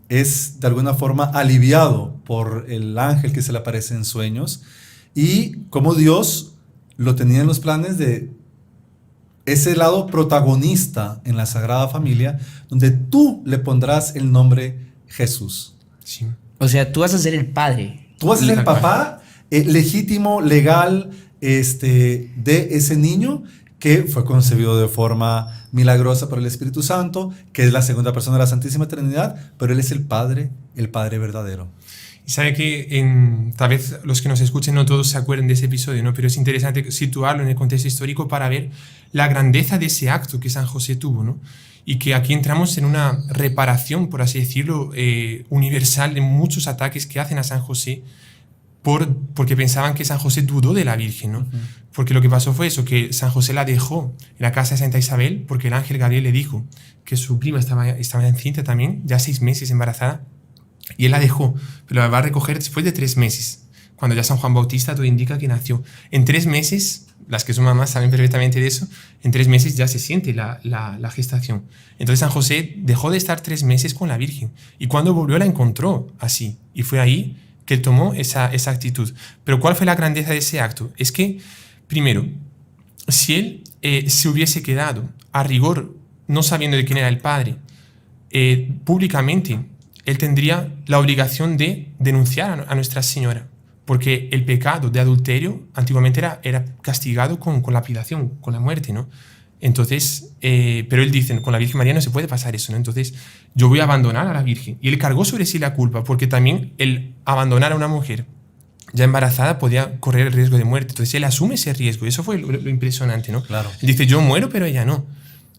es de alguna forma aliviado por el ángel que se le aparece en sueños, y cómo Dios lo tenía en los planes de ese lado protagonista en la Sagrada Familia, donde tú le pondrás el nombre Jesús. Sí. O sea, tú vas a ser el padre. Tú vas a ser el papá legítimo, legal, de ese niño que fue concebido de forma milagrosa por el Espíritu Santo, que es la segunda persona de la Santísima Trinidad, pero él es el Padre verdadero. Y sabe que tal vez los que nos escuchen no todos se acuerden de ese episodio, ¿no? Pero es interesante situarlo en el contexto histórico para ver la grandeza de ese acto que San José tuvo, ¿no? Y que aquí entramos en una reparación, por así decirlo, universal de muchos ataques que hacen a San José porque pensaban que San José dudó de la Virgen, ¿no? Porque lo que pasó fue eso, que San José la dejó en la casa de Santa Isabel porque el ángel Gabriel le dijo que su prima estaba encinta también, ya 6 meses embarazada, y él la dejó, pero la va a recoger después de 3 meses, cuando ya San Juan Bautista todo indica que nació. En 3 meses, las que son mamás saben perfectamente de eso, en 3 meses ya se siente la gestación. Entonces San José dejó de estar 3 meses con la Virgen, y cuando volvió la encontró así, y fue ahí que él tomó esa actitud. Pero ¿cuál fue la grandeza de ese acto? Es que, primero, si él se hubiese quedado a rigor, no sabiendo de quién era el padre, públicamente, él tendría la obligación de denunciar a Nuestra Señora, porque el pecado de adulterio antiguamente era castigado con lapidación, con la muerte, ¿no? Entonces, pero él dice, con la Virgen María no se puede pasar eso, ¿no? Entonces, yo voy a abandonar a la Virgen. Y él cargó sobre sí la culpa, porque también el abandonar a una mujer ya embarazada podía correr el riesgo de muerte. Entonces, él asume ese riesgo. Y eso fue lo impresionante, ¿no? Claro. Él dice, yo muero, pero ella no.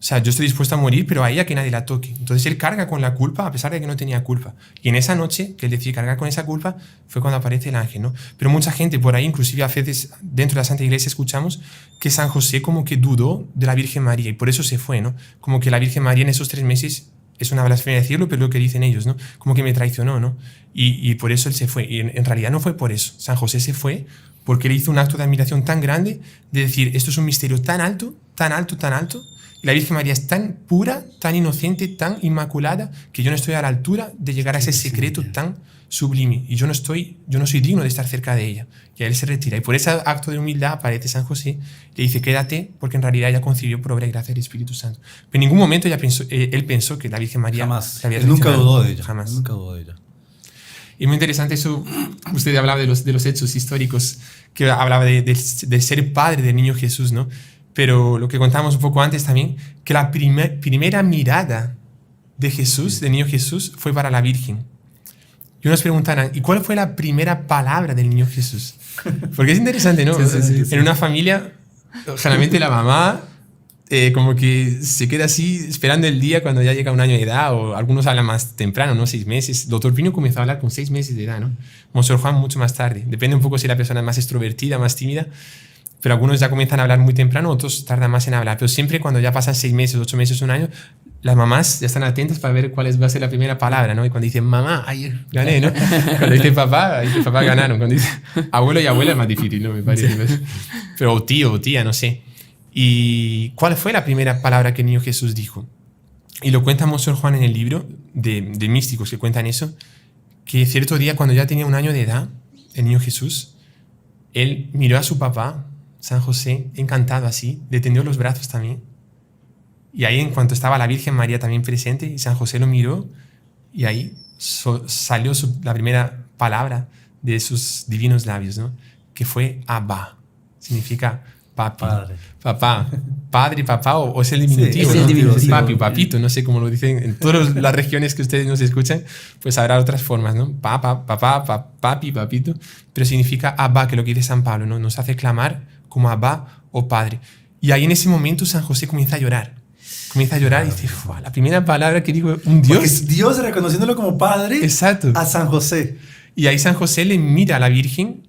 O sea, yo estoy dispuesto a morir, pero a ella que nadie la toque. Entonces él carga con la culpa a pesar de que no tenía culpa. Y en esa noche, que él decide cargar con esa culpa, fue cuando aparece el ángel, ¿no? Pero mucha gente por ahí, inclusive a veces dentro de la Santa Iglesia escuchamos que San José como que dudó de la Virgen María y por eso se fue, ¿no? Como que la Virgen María en esos 3 meses, es una blasfemia decirlo, pero es lo que dicen ellos, ¿no? Como que me traicionó, ¿no? Y por eso él se fue. Y en realidad no fue por eso. San José se fue porque él hizo un acto de admiración tan grande de decir, esto es un misterio tan alto, tan alto, tan alto, y la Virgen María es tan pura, tan inocente, tan inmaculada, que yo no estoy a la altura de llegar a ese secreto tan sublime. Y yo no soy digno de estar cerca de ella. Y él se retira. Y por ese acto de humildad aparece San José, le dice, quédate, porque en realidad ella concibió por obra y gracia del Espíritu Santo. Pero en ningún momento él pensó que la Virgen María jamás. la había Él nunca dudó de ella. Jamás. Él nunca dudó de ella. Y muy interesante eso, usted hablaba de los hechos históricos, que hablaba de ser padre del niño Jesús, ¿no? Pero lo que contábamos un poco antes también, que la primera mirada de Jesús, del niño Jesús, fue para la Virgen. Y unos preguntarán, ¿y cuál fue la primera palabra del niño Jesús? Porque es interesante, ¿no? Sí. En una familia, generalmente la mamá como que se queda así esperando el día cuando ya llega 1 año de edad, o algunos hablan más temprano, ¿no? 6 meses. Doctor Pino comenzó a hablar con 6 meses de edad, ¿no? Monseñor Juan mucho más tarde. Depende un poco si la persona es más extrovertida, más tímida, pero algunos ya comienzan a hablar muy temprano, otros tardan más en hablar. Pero siempre cuando ya pasan 6 meses, 8 meses, 1 año, las mamás ya están atentas para ver cuál va a ser la primera palabra, ¿no? Y cuando dicen mamá, ayer gané, ¿no? Cuando dice papá ganaron. Cuando dice abuelo y abuela es más difícil, ¿no? Me parece. Sí. Pero o tío o tía, no sé. ¿Y cuál fue la primera palabra que el niño Jesús dijo? Y lo cuenta Monseñor Juan en el libro de místicos que cuentan eso, que cierto día cuando ya tenía 1 año de edad, el niño Jesús, él miró a su papá, San José, encantado así, le tendió los brazos también. Y ahí en cuanto estaba la Virgen María también presente, y San José lo miró, y ahí salió la primera palabra de sus divinos labios, ¿no? Que fue Abba, significa papi, padre. Papá, padre, papá, o es el diminutivo, sí, es ¿no? el diminutivo. Papi, papito, no sé cómo lo dicen en todas las regiones que ustedes nos escuchan, pues habrá otras formas, ¿no? Papá, papi, papito, pero significa Abba, que es lo que dice San Pablo, ¿no? Nos hace clamar como Abba o Padre. Y ahí en ese momento San José comienza a llorar. Y dice, la primera palabra que digo, un Dios. Porque es Dios reconociéndolo como padre. Exacto. A San José. Y ahí San José le mira a la Virgen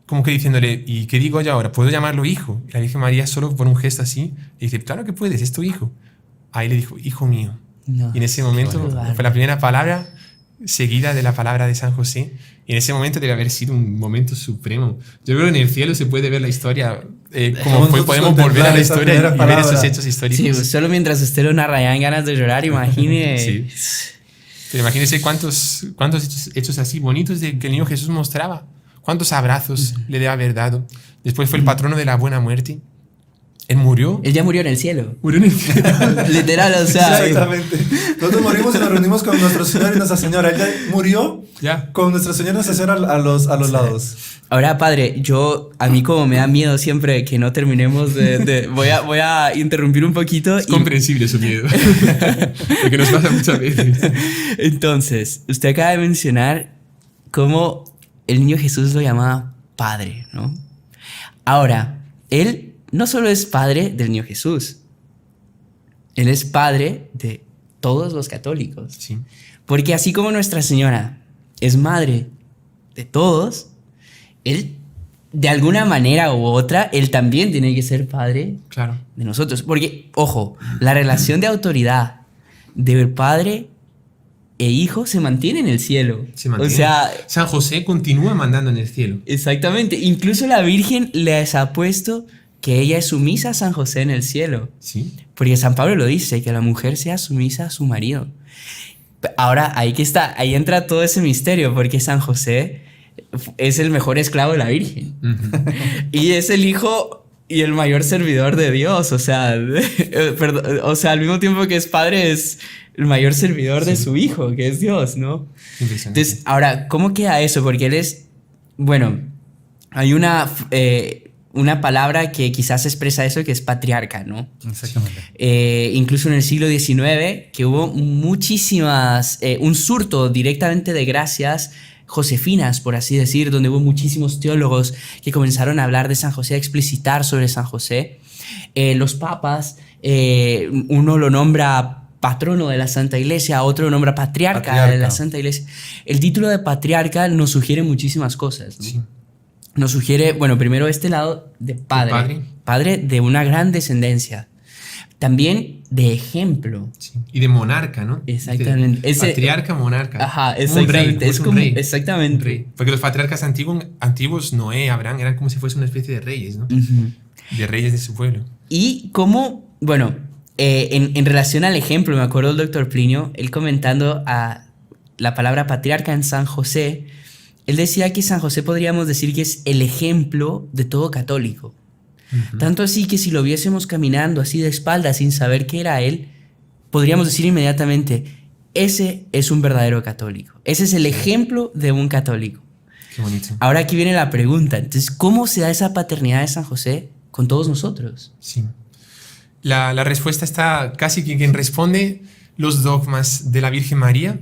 como que diciéndole, ¿y qué digo yo ahora? ¿Puedo llamarlo hijo? Y la Virgen María solo por un gesto así le dice, claro que puedes, es tu hijo. Ahí le dijo, hijo mío. No, y en ese momento fue la primera palabra seguida de la palabra de San José. Y en ese momento debe haber sido un momento supremo. Yo creo que en el cielo se puede ver la historia, podemos volver a la historia y ver esos hechos históricos. Sí, pues solo mientras usted lo narra ya en ganas de llorar, imagine. Sí. Pero imagínese cuántos hechos así bonitos de que el niño Jesús mostraba. Cuántos abrazos le debe haber dado. Después fue el patrono de la buena muerte. Él murió. Él ya murió en el cielo. Murió en el cielo. Literal, o sea. Exactamente. Nosotros morimos y nos reunimos con nuestro Señor y Nuestra Señora. Él ya murió con nuestro Señor y Nuestra Señora a los lados. Ahora, padre, a mí como me da miedo siempre que no terminemos voy a interrumpir un poquito. Es comprensible su miedo. Porque nos pasa muchas veces. Entonces, usted acaba de mencionar cómo el niño Jesús lo llamaba Padre, ¿no? Ahora, Él no solo es Padre del niño Jesús, Él es Padre de todos los católicos. Sí. Porque así como Nuestra Señora es Madre de todos, Él, de alguna manera u otra, Él también tiene que ser Padre Claro. de nosotros. Porque, ojo, la relación de autoridad del Padre e Hijo se mantiene en el cielo. Se mantiene. O sea, San José continúa mandando en el cielo. exactamente. Incluso la Virgen les ha puesto que ella es sumisa a San José en el cielo. Sí. Porque San Pablo lo dice, que la mujer sea sumisa a su marido. Ahora, ahí entra todo ese misterio, porque San José es el mejor esclavo de la Virgen. Y es el hijo y el mayor servidor de Dios. O sea, al mismo tiempo que es padre, es el mayor servidor de su hijo, que es Dios, ¿no? Impresionante. Entonces, ahora, ¿cómo queda eso? Porque él es, bueno, hay una palabra que quizás expresa eso, que es patriarca, ¿no? Exactamente. Incluso en el siglo XIX, que hubo muchísimas, un surto directamente de gracias josefinas, por así decir, donde hubo muchísimos teólogos que comenzaron a hablar de San José, a explicitar sobre San José. Los papas, uno lo nombra patrono de la Santa Iglesia, otro lo nombra patriarca de la Santa Iglesia. El título de patriarca nos sugiere muchísimas cosas, ¿no? Sí. Nos sugiere, bueno, primero este lado de padre, padre de una gran descendencia, también de ejemplo. Sí. Y de monarca, ¿no? Exactamente. Patriarca, monarca. Ajá, exactamente. Es como un rey. Exactamente. Un rey. Porque los patriarcas antiguos, Noé, Abraham, eran como si fuese una especie de reyes, ¿no? De reyes de su pueblo. Y como, bueno, en relación al ejemplo, me acuerdo el doctor Plinio, él comentando a la palabra patriarca en San José, él decía que San José podríamos decir que es el ejemplo de todo católico. Tanto así que si lo viésemos caminando así de espaldas sin saber qué era él, podríamos decir inmediatamente, ese es un verdadero católico. Ese es el ejemplo de un católico. Qué bonito. Ahora aquí viene la pregunta. Entonces, ¿cómo se da esa paternidad de San José con todos nosotros? Sí. La respuesta está casi que quien responde los dogmas de la Virgen María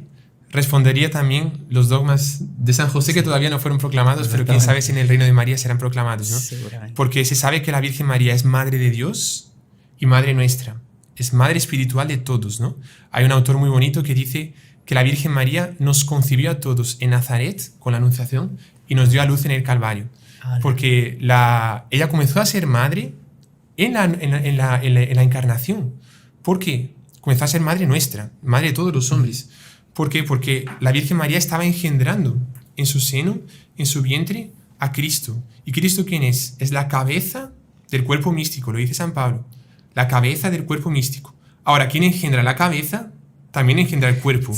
respondería también los dogmas de San José, que todavía no fueron proclamados, pero quién sabe si en el reino de María serán proclamados, ¿no? Seguramente. Porque se sabe que la Virgen María es madre de Dios y madre nuestra. Es madre espiritual de todos, ¿no? Hay un autor muy bonito que dice que la Virgen María nos concibió a todos en Nazaret con la Anunciación y nos dio a luz en el Calvario. Porque ella comenzó a ser madre en la encarnación. ¿Por qué? Comenzó a ser madre nuestra, madre de todos los hombres. ¿Por qué? Porque la Virgen María estaba engendrando en su seno, en su vientre, a Cristo. ¿Y Cristo quién es? Es la cabeza del cuerpo místico, lo dice San Pablo. La cabeza del cuerpo místico. Ahora, ¿quién engendra la cabeza? También engendra el cuerpo.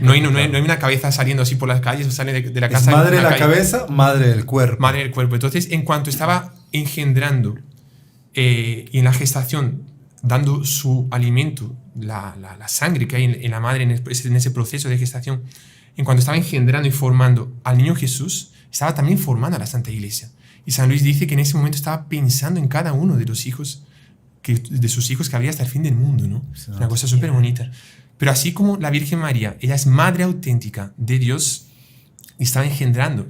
No hay una cabeza saliendo así por las calles o sale de la casa. Es madre de la cabeza, madre del cuerpo. Madre del cuerpo. Entonces, en cuanto estaba engendrando y en la gestación, dando su alimento, la sangre que hay en la madre en ese proceso de gestación, en cuanto estaba engendrando y formando al niño Jesús, estaba también formando a la Santa Iglesia. Y San Luis dice que en ese momento estaba pensando en cada uno de los hijos, de sus hijos que habría hasta el fin del mundo, ¿no? Es una cosa súper bonita. Pero así como la Virgen María, ella es madre auténtica de Dios y estaba engendrando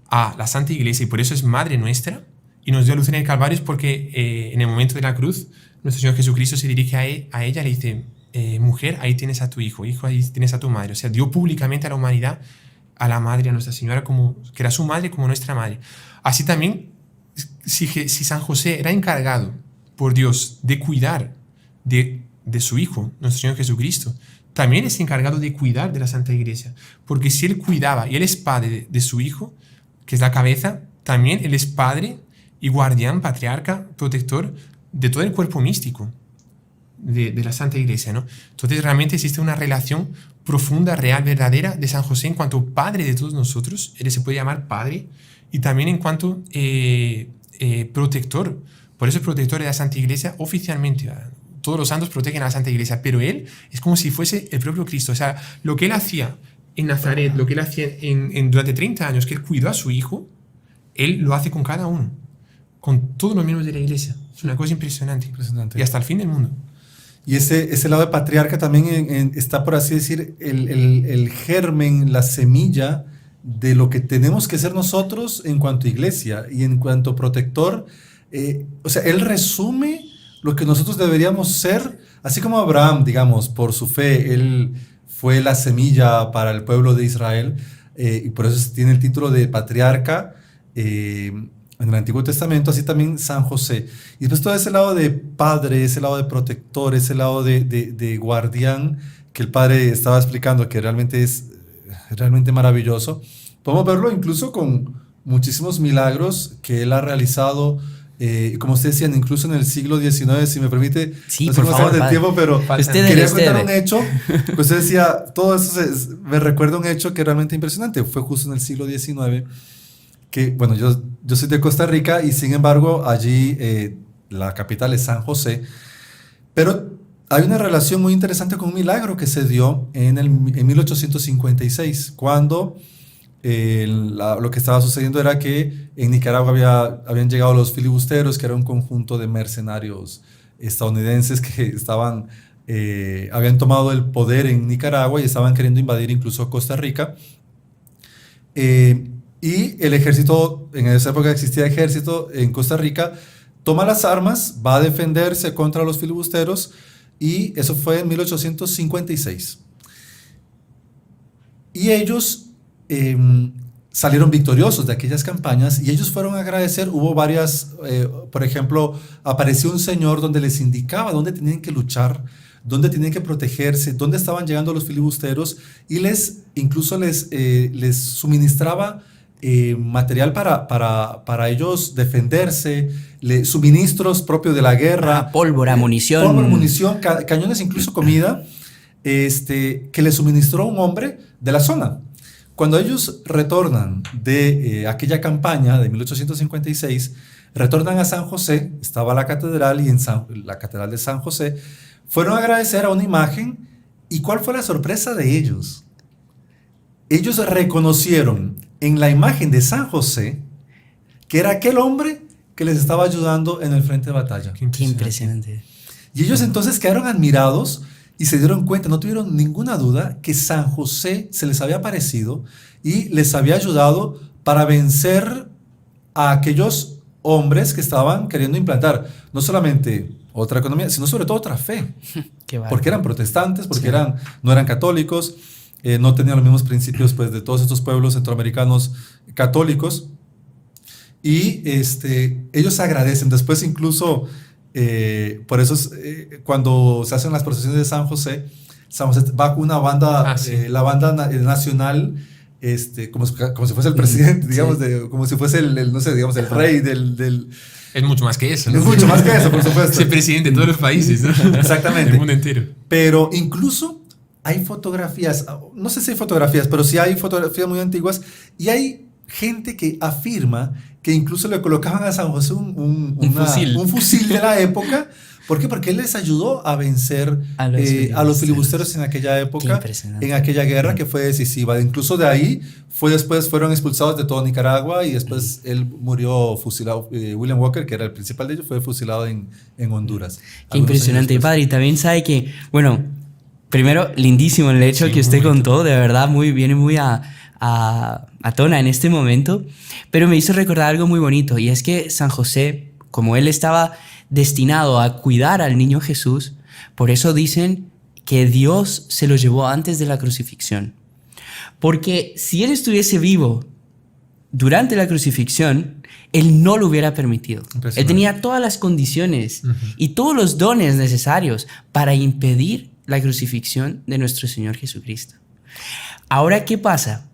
a la Santa Iglesia y por eso es madre nuestra y nos dio a luz en el Calvario, es porque en el momento de la cruz nuestro Señor Jesucristo se dirige a ella y le dice, mujer, ahí tienes a tu hijo, ahí tienes a tu madre. O sea, dio públicamente a la humanidad a la madre, a Nuestra Señora, que era su madre como nuestra madre. Así también, si San José era encargado por Dios de cuidar de su hijo, nuestro Señor Jesucristo, también es encargado de cuidar de la Santa Iglesia. Porque si él cuidaba y él es padre de su hijo, que es la cabeza, también él es padre y guardián, patriarca, protector de todo el cuerpo místico de la Santa Iglesia, ¿no? Entonces realmente existe una relación profunda, real, verdadera de San José en cuanto padre de todos nosotros. Él se puede llamar padre, y también en cuanto protector. Por eso es protector de la Santa Iglesia oficialmente. Todos los santos protegen a la Santa Iglesia, pero él es como si fuese el propio Cristo. O sea, lo que él hacía en Nazaret, lo que él hacía durante 30 años, que él cuidó a su hijo, él lo hace con cada uno, con todos los miembros de la Iglesia. Es una cosa impresionante. Y hasta el fin del mundo. Y ese lado de patriarca también está, por así decir, el germen, la semilla de lo que tenemos que ser nosotros en cuanto a iglesia y en cuanto a protector. O sea, él resume lo que nosotros deberíamos ser, así como Abraham, digamos, por su fe, él fue la semilla para el pueblo de Israel, y por eso tiene el título de patriarca en el Antiguo Testamento, así también San José. Y después todo ese lado de padre, ese lado de protector, ese lado de guardián que el padre estaba explicando, que realmente es realmente maravilloso. Podemos verlo incluso con muchísimos milagros que él ha realizado, como ustedes decían, incluso en el siglo XIX, si me permite. Sí, no sé por cómo favor, estamos de tiempo, pero quería contar un hecho. Que usted decía, todo eso me recuerda un hecho que es realmente impresionante. Fue justo en el siglo XIX, que, bueno, yo soy de Costa Rica y sin embargo allí la capital es San José, pero hay una relación muy interesante con un milagro que se dio en 1856, cuando lo que estaba sucediendo era que en Nicaragua habían llegado los filibusteros, que era un conjunto de mercenarios estadounidenses que habían tomado el poder en Nicaragua y estaban queriendo invadir incluso Costa Rica. Y el ejército, en esa época existía ejército en Costa Rica, toma las armas, va a defenderse contra los filibusteros, y eso fue en 1856. Y ellos salieron victoriosos de aquellas campañas y ellos fueron a agradecer. Hubo varias, por ejemplo, apareció un señor donde les indicaba dónde tenían que luchar, dónde tenían que protegerse, dónde estaban llegando los filibusteros, y incluso les suministraba material para ellos defenderse, suministros propios de la guerra, pólvora, munición, cañones, incluso comida, que les suministró un hombre de la zona. Cuando ellos retornan de aquella campaña de 1856, retornan a San José, estaba la catedral, y en la catedral de San José fueron a agradecer a una imagen. ¿Y cuál fue la sorpresa de ellos? Ellos reconocieron en la imagen de San José que era aquel hombre que les estaba ayudando en el frente de batalla. Qué impresionante. Y ellos entonces quedaron admirados y se dieron cuenta, no tuvieron ninguna duda, que San José se les había aparecido y les había ayudado para vencer a aquellos hombres que estaban queriendo implantar no solamente otra economía, sino sobre todo otra fe. Porque eran protestantes, porque no eran católicos, no tenían los mismos principios, pues, de todos estos pueblos centroamericanos católicos. Y ellos agradecen. Después incluso, por eso cuando se hacen las procesiones de San José va con una banda, la banda nacional, como si fuese el presidente, digamos, como si fuese el no sé, digamos, el rey del... Es mucho más que eso, ¿no? Es mucho más que eso, por supuesto. Es el presidente de todos los países, ¿no? Exactamente. El mundo entero. Pero incluso hay fotografías, no sé si hay fotografías, pero sí hay fotografías muy antiguas, y hay gente que afirma que incluso le colocaban a San José un fusil de la época. ¿Por qué? Porque él les ayudó a vencer a los filibusteros en aquella época, en aquella guerra que fue decisiva. Incluso de ahí después fueron expulsados de toda Nicaragua, y después él murió fusilado. William Walker, que era el principal de ellos, fue fusilado en Honduras. Qué impresionante, padre. Y también sabe que, bueno, primero, lindísimo el hecho que usted contó, de verdad, viene muy a tona en este momento, pero me hizo recordar algo muy bonito, y es que San José, como él estaba destinado a cuidar al niño Jesús, por eso dicen que Dios se lo llevó antes de la crucifixión. Porque si él estuviese vivo durante la crucifixión, él no lo hubiera permitido. Él tenía todas las condiciones y todos los dones necesarios para impedir la crucifixión de nuestro Señor Jesucristo. Ahora, ¿qué pasa?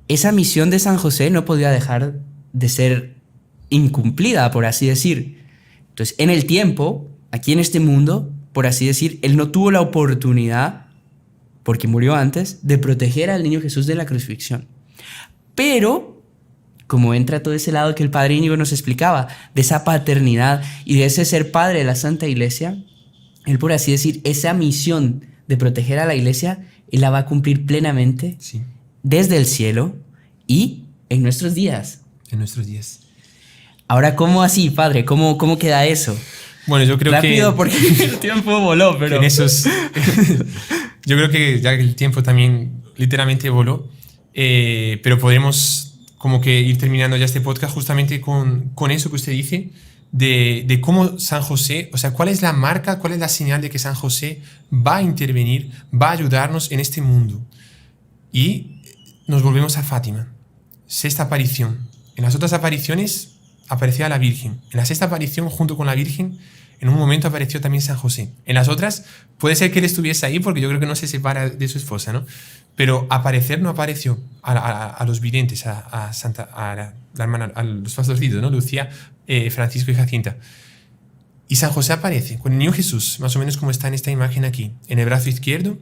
Esa misión de San José no podía dejar de ser incumplida, por así decir. Entonces, en el tiempo, aquí en este mundo, por así decir, él no tuvo la oportunidad, porque murió antes, de proteger al niño Jesús de la crucifixión. Pero, como entra todo ese lado que el padre Íñigo nos explicaba, de esa paternidad y de ese ser padre de la Santa Iglesia, él, por así decir, esa misión de proteger a la Iglesia, él la va a cumplir plenamente desde el cielo y en nuestros días. En nuestros días. Ahora, ¿cómo así, padre? ¿Cómo queda eso? Bueno, yo creo Rápido, porque el tiempo voló, pero... yo creo que ya el tiempo también literalmente voló. pero podremos como que ir terminando ya este podcast justamente con eso que usted dice, de cómo San José, o sea, cuál es la marca, cuál es la señal de que San José va a intervenir, va a ayudarnos en este mundo. Y nos volvemos a Fátima, sexta aparición. En las otras apariciones aparecía la Virgen. En la sexta aparición, junto con la Virgen, en un momento apareció también San José. En las otras, puede ser que él estuviese ahí, porque yo creo que no se separa de su esposa, ¿no? Pero aparecer no apareció a los videntes, a la hermana, a los pastorcitos, ¿no? Lucía, Francisco y Jacinta. Y San José aparece con el niño Jesús, más o menos como está en esta imagen aquí. En el brazo izquierdo,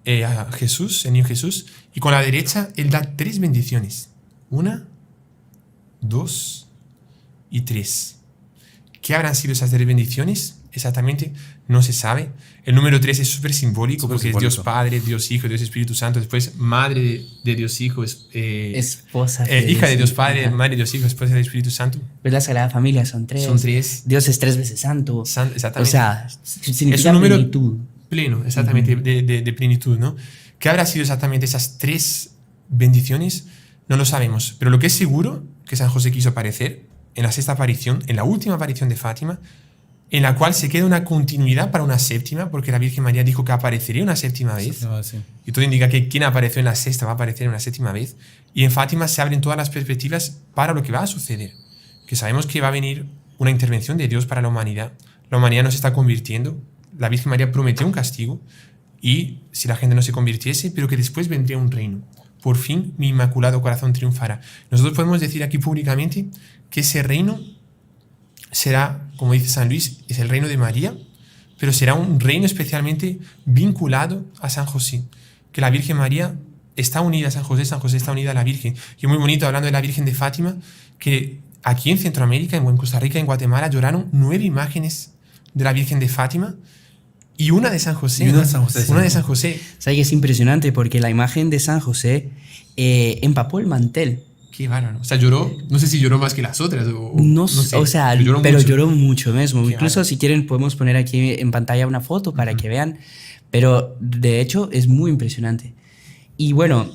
a Jesús, el niño Jesús, y con la derecha él da 3 bendiciones. 1, 2 y 3. ¿Qué habrán sido esas 3 bendiciones? Exactamente, no se sabe. El número 3 es súper simbólico porque es Dios Padre, Dios Hijo, Dios Espíritu Santo. Después, Madre de Dios Hijo, esposa hija de Dios Padre, Madre de Dios Hijo, esposa del Espíritu Santo. Pues la Sagrada Familia son 3. Son 3. Dios es 3 veces santo. Exactamente. O sea, significa es un número plenitud. Pleno, exactamente, de plenitud, ¿no? ¿Qué habrá sido exactamente esas 3 bendiciones? No lo sabemos. Pero lo que es seguro que San José quiso aparecer en la sexta aparición, en la última aparición de Fátima, en la cual se queda una continuidad para una séptima, porque la Virgen María dijo que aparecería una séptima vez. Sí. Y todo indica que quien apareció en la sexta va a aparecer en una séptima vez. Y en Fátima se abren todas las perspectivas para lo que va a suceder. Que sabemos que va a venir una intervención de Dios para la humanidad. La humanidad no se está convirtiendo. La Virgen María prometió un castigo. Y si la gente no se convirtiese, pero que después vendría un reino. Por fin mi inmaculado corazón triunfará. Nosotros podemos decir aquí públicamente que ese reino será, como dice San Luis, es el reino de María, pero será un reino especialmente vinculado a San José. Que la Virgen María está unida a San José está unida a la Virgen. Y es muy bonito, hablando de la Virgen de Fátima, que aquí en Centroamérica, en Costa Rica, en Guatemala, lloraron 9 imágenes de la Virgen de Fátima y una de San José. Una de San José. ¿Sabes que es impresionante? Porque la imagen de San José empapó el mantel. Qué bárbaro. O sea, lloró, no sé si lloró más que las otras. No sé, o sea, pero lloró mucho mismo. Qué Incluso bárbaro. si quieren podemos poner aquí en pantalla una foto para que vean. Pero de hecho es muy impresionante. Y bueno,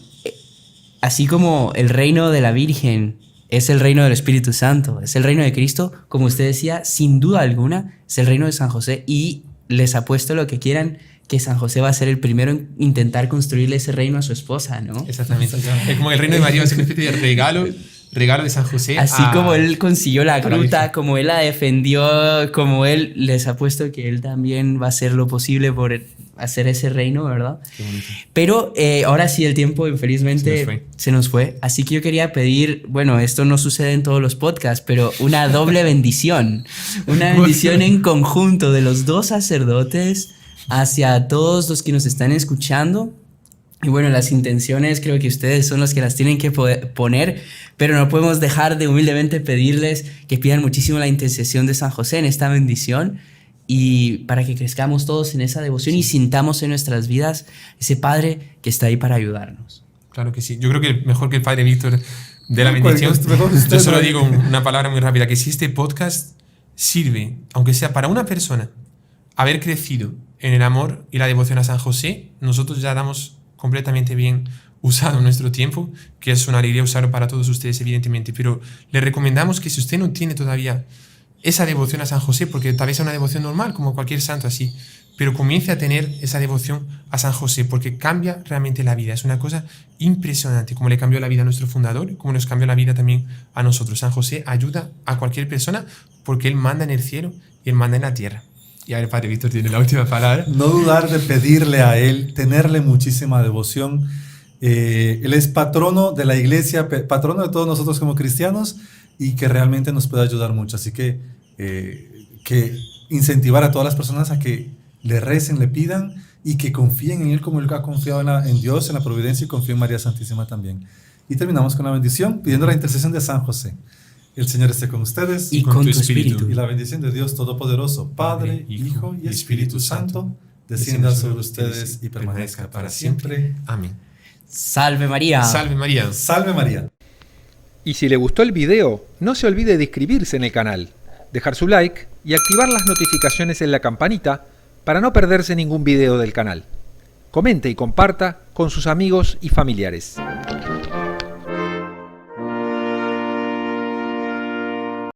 así como el reino de la Virgen es el reino del Espíritu Santo, es el reino de Cristo, como usted decía, sin duda alguna es el reino de San José. Y les apuesto lo que quieran, que San José va a ser el primero en intentar construirle ese reino a su esposa, ¿no? Exactamente. Es como el reino de María, es una especie de regalo de San José. Así como él consiguió la la gruta, Virgen. como él la defendió, como él, les apuesto que él también va a hacer lo posible por hacer ese reino, ¿verdad? Qué bonito. Pero ahora sí el tiempo infelizmente se nos fue. Así que yo quería pedir, bueno, esto no sucede en todos los podcasts, pero una doble bendición. Una bendición en conjunto de los 2 sacerdotes hacia todos los que nos están escuchando. Y bueno, las intenciones creo que ustedes son los que las tienen que poner, pero no podemos dejar de humildemente pedirles que pidan muchísimo la intercesión de San José en esta bendición y para que crezcamos todos en esa devoción y sintamos en nuestras vidas ese Padre que está ahí para ayudarnos. Claro que sí. Yo creo que mejor que el Padre Víctor de la No, bendición. pues, mejor usted, Yo solo ¿no? digo una palabra muy rápida, que si este podcast sirve, aunque sea para una persona, haber crecido en el amor y la devoción a San José, nosotros ya damos completamente bien usado nuestro tiempo, que es una alegría usarlo para todos ustedes, evidentemente, pero le recomendamos que si usted no tiene todavía esa devoción a San José, porque tal vez es una devoción normal, como cualquier santo así, pero comience a tener esa devoción a San José, porque cambia realmente la vida. Es una cosa impresionante, como le cambió la vida a nuestro fundador, como nos cambió la vida también a nosotros. San José ayuda a cualquier persona porque él manda en el cielo y él manda en la tierra. Y ahora el Padre Víctor tiene la última palabra. No dudar de pedirle a él, tenerle muchísima devoción. Él es patrono de la iglesia, patrono de todos nosotros como cristianos y que realmente nos puede ayudar mucho. Así que incentivar a todas las personas a que le recen, le pidan y que confíen en él como él ha confiado en Dios, en la providencia y confío en María Santísima también. Y terminamos con la bendición pidiendo la intercesión de San José. El Señor esté con ustedes Y con tu espíritu. y la bendición de Dios Todopoderoso, Padre, Hijo y Espíritu Santo, descienda sobre ustedes y permanezca para siempre. Amén. ¡Salve María! Salve María. Salve María. Y si le gustó el video, no se olvide de inscribirse en el canal, dejar su like y activar las notificaciones en la campanita para no perderse ningún video del canal. Comente y comparta con sus amigos y familiares.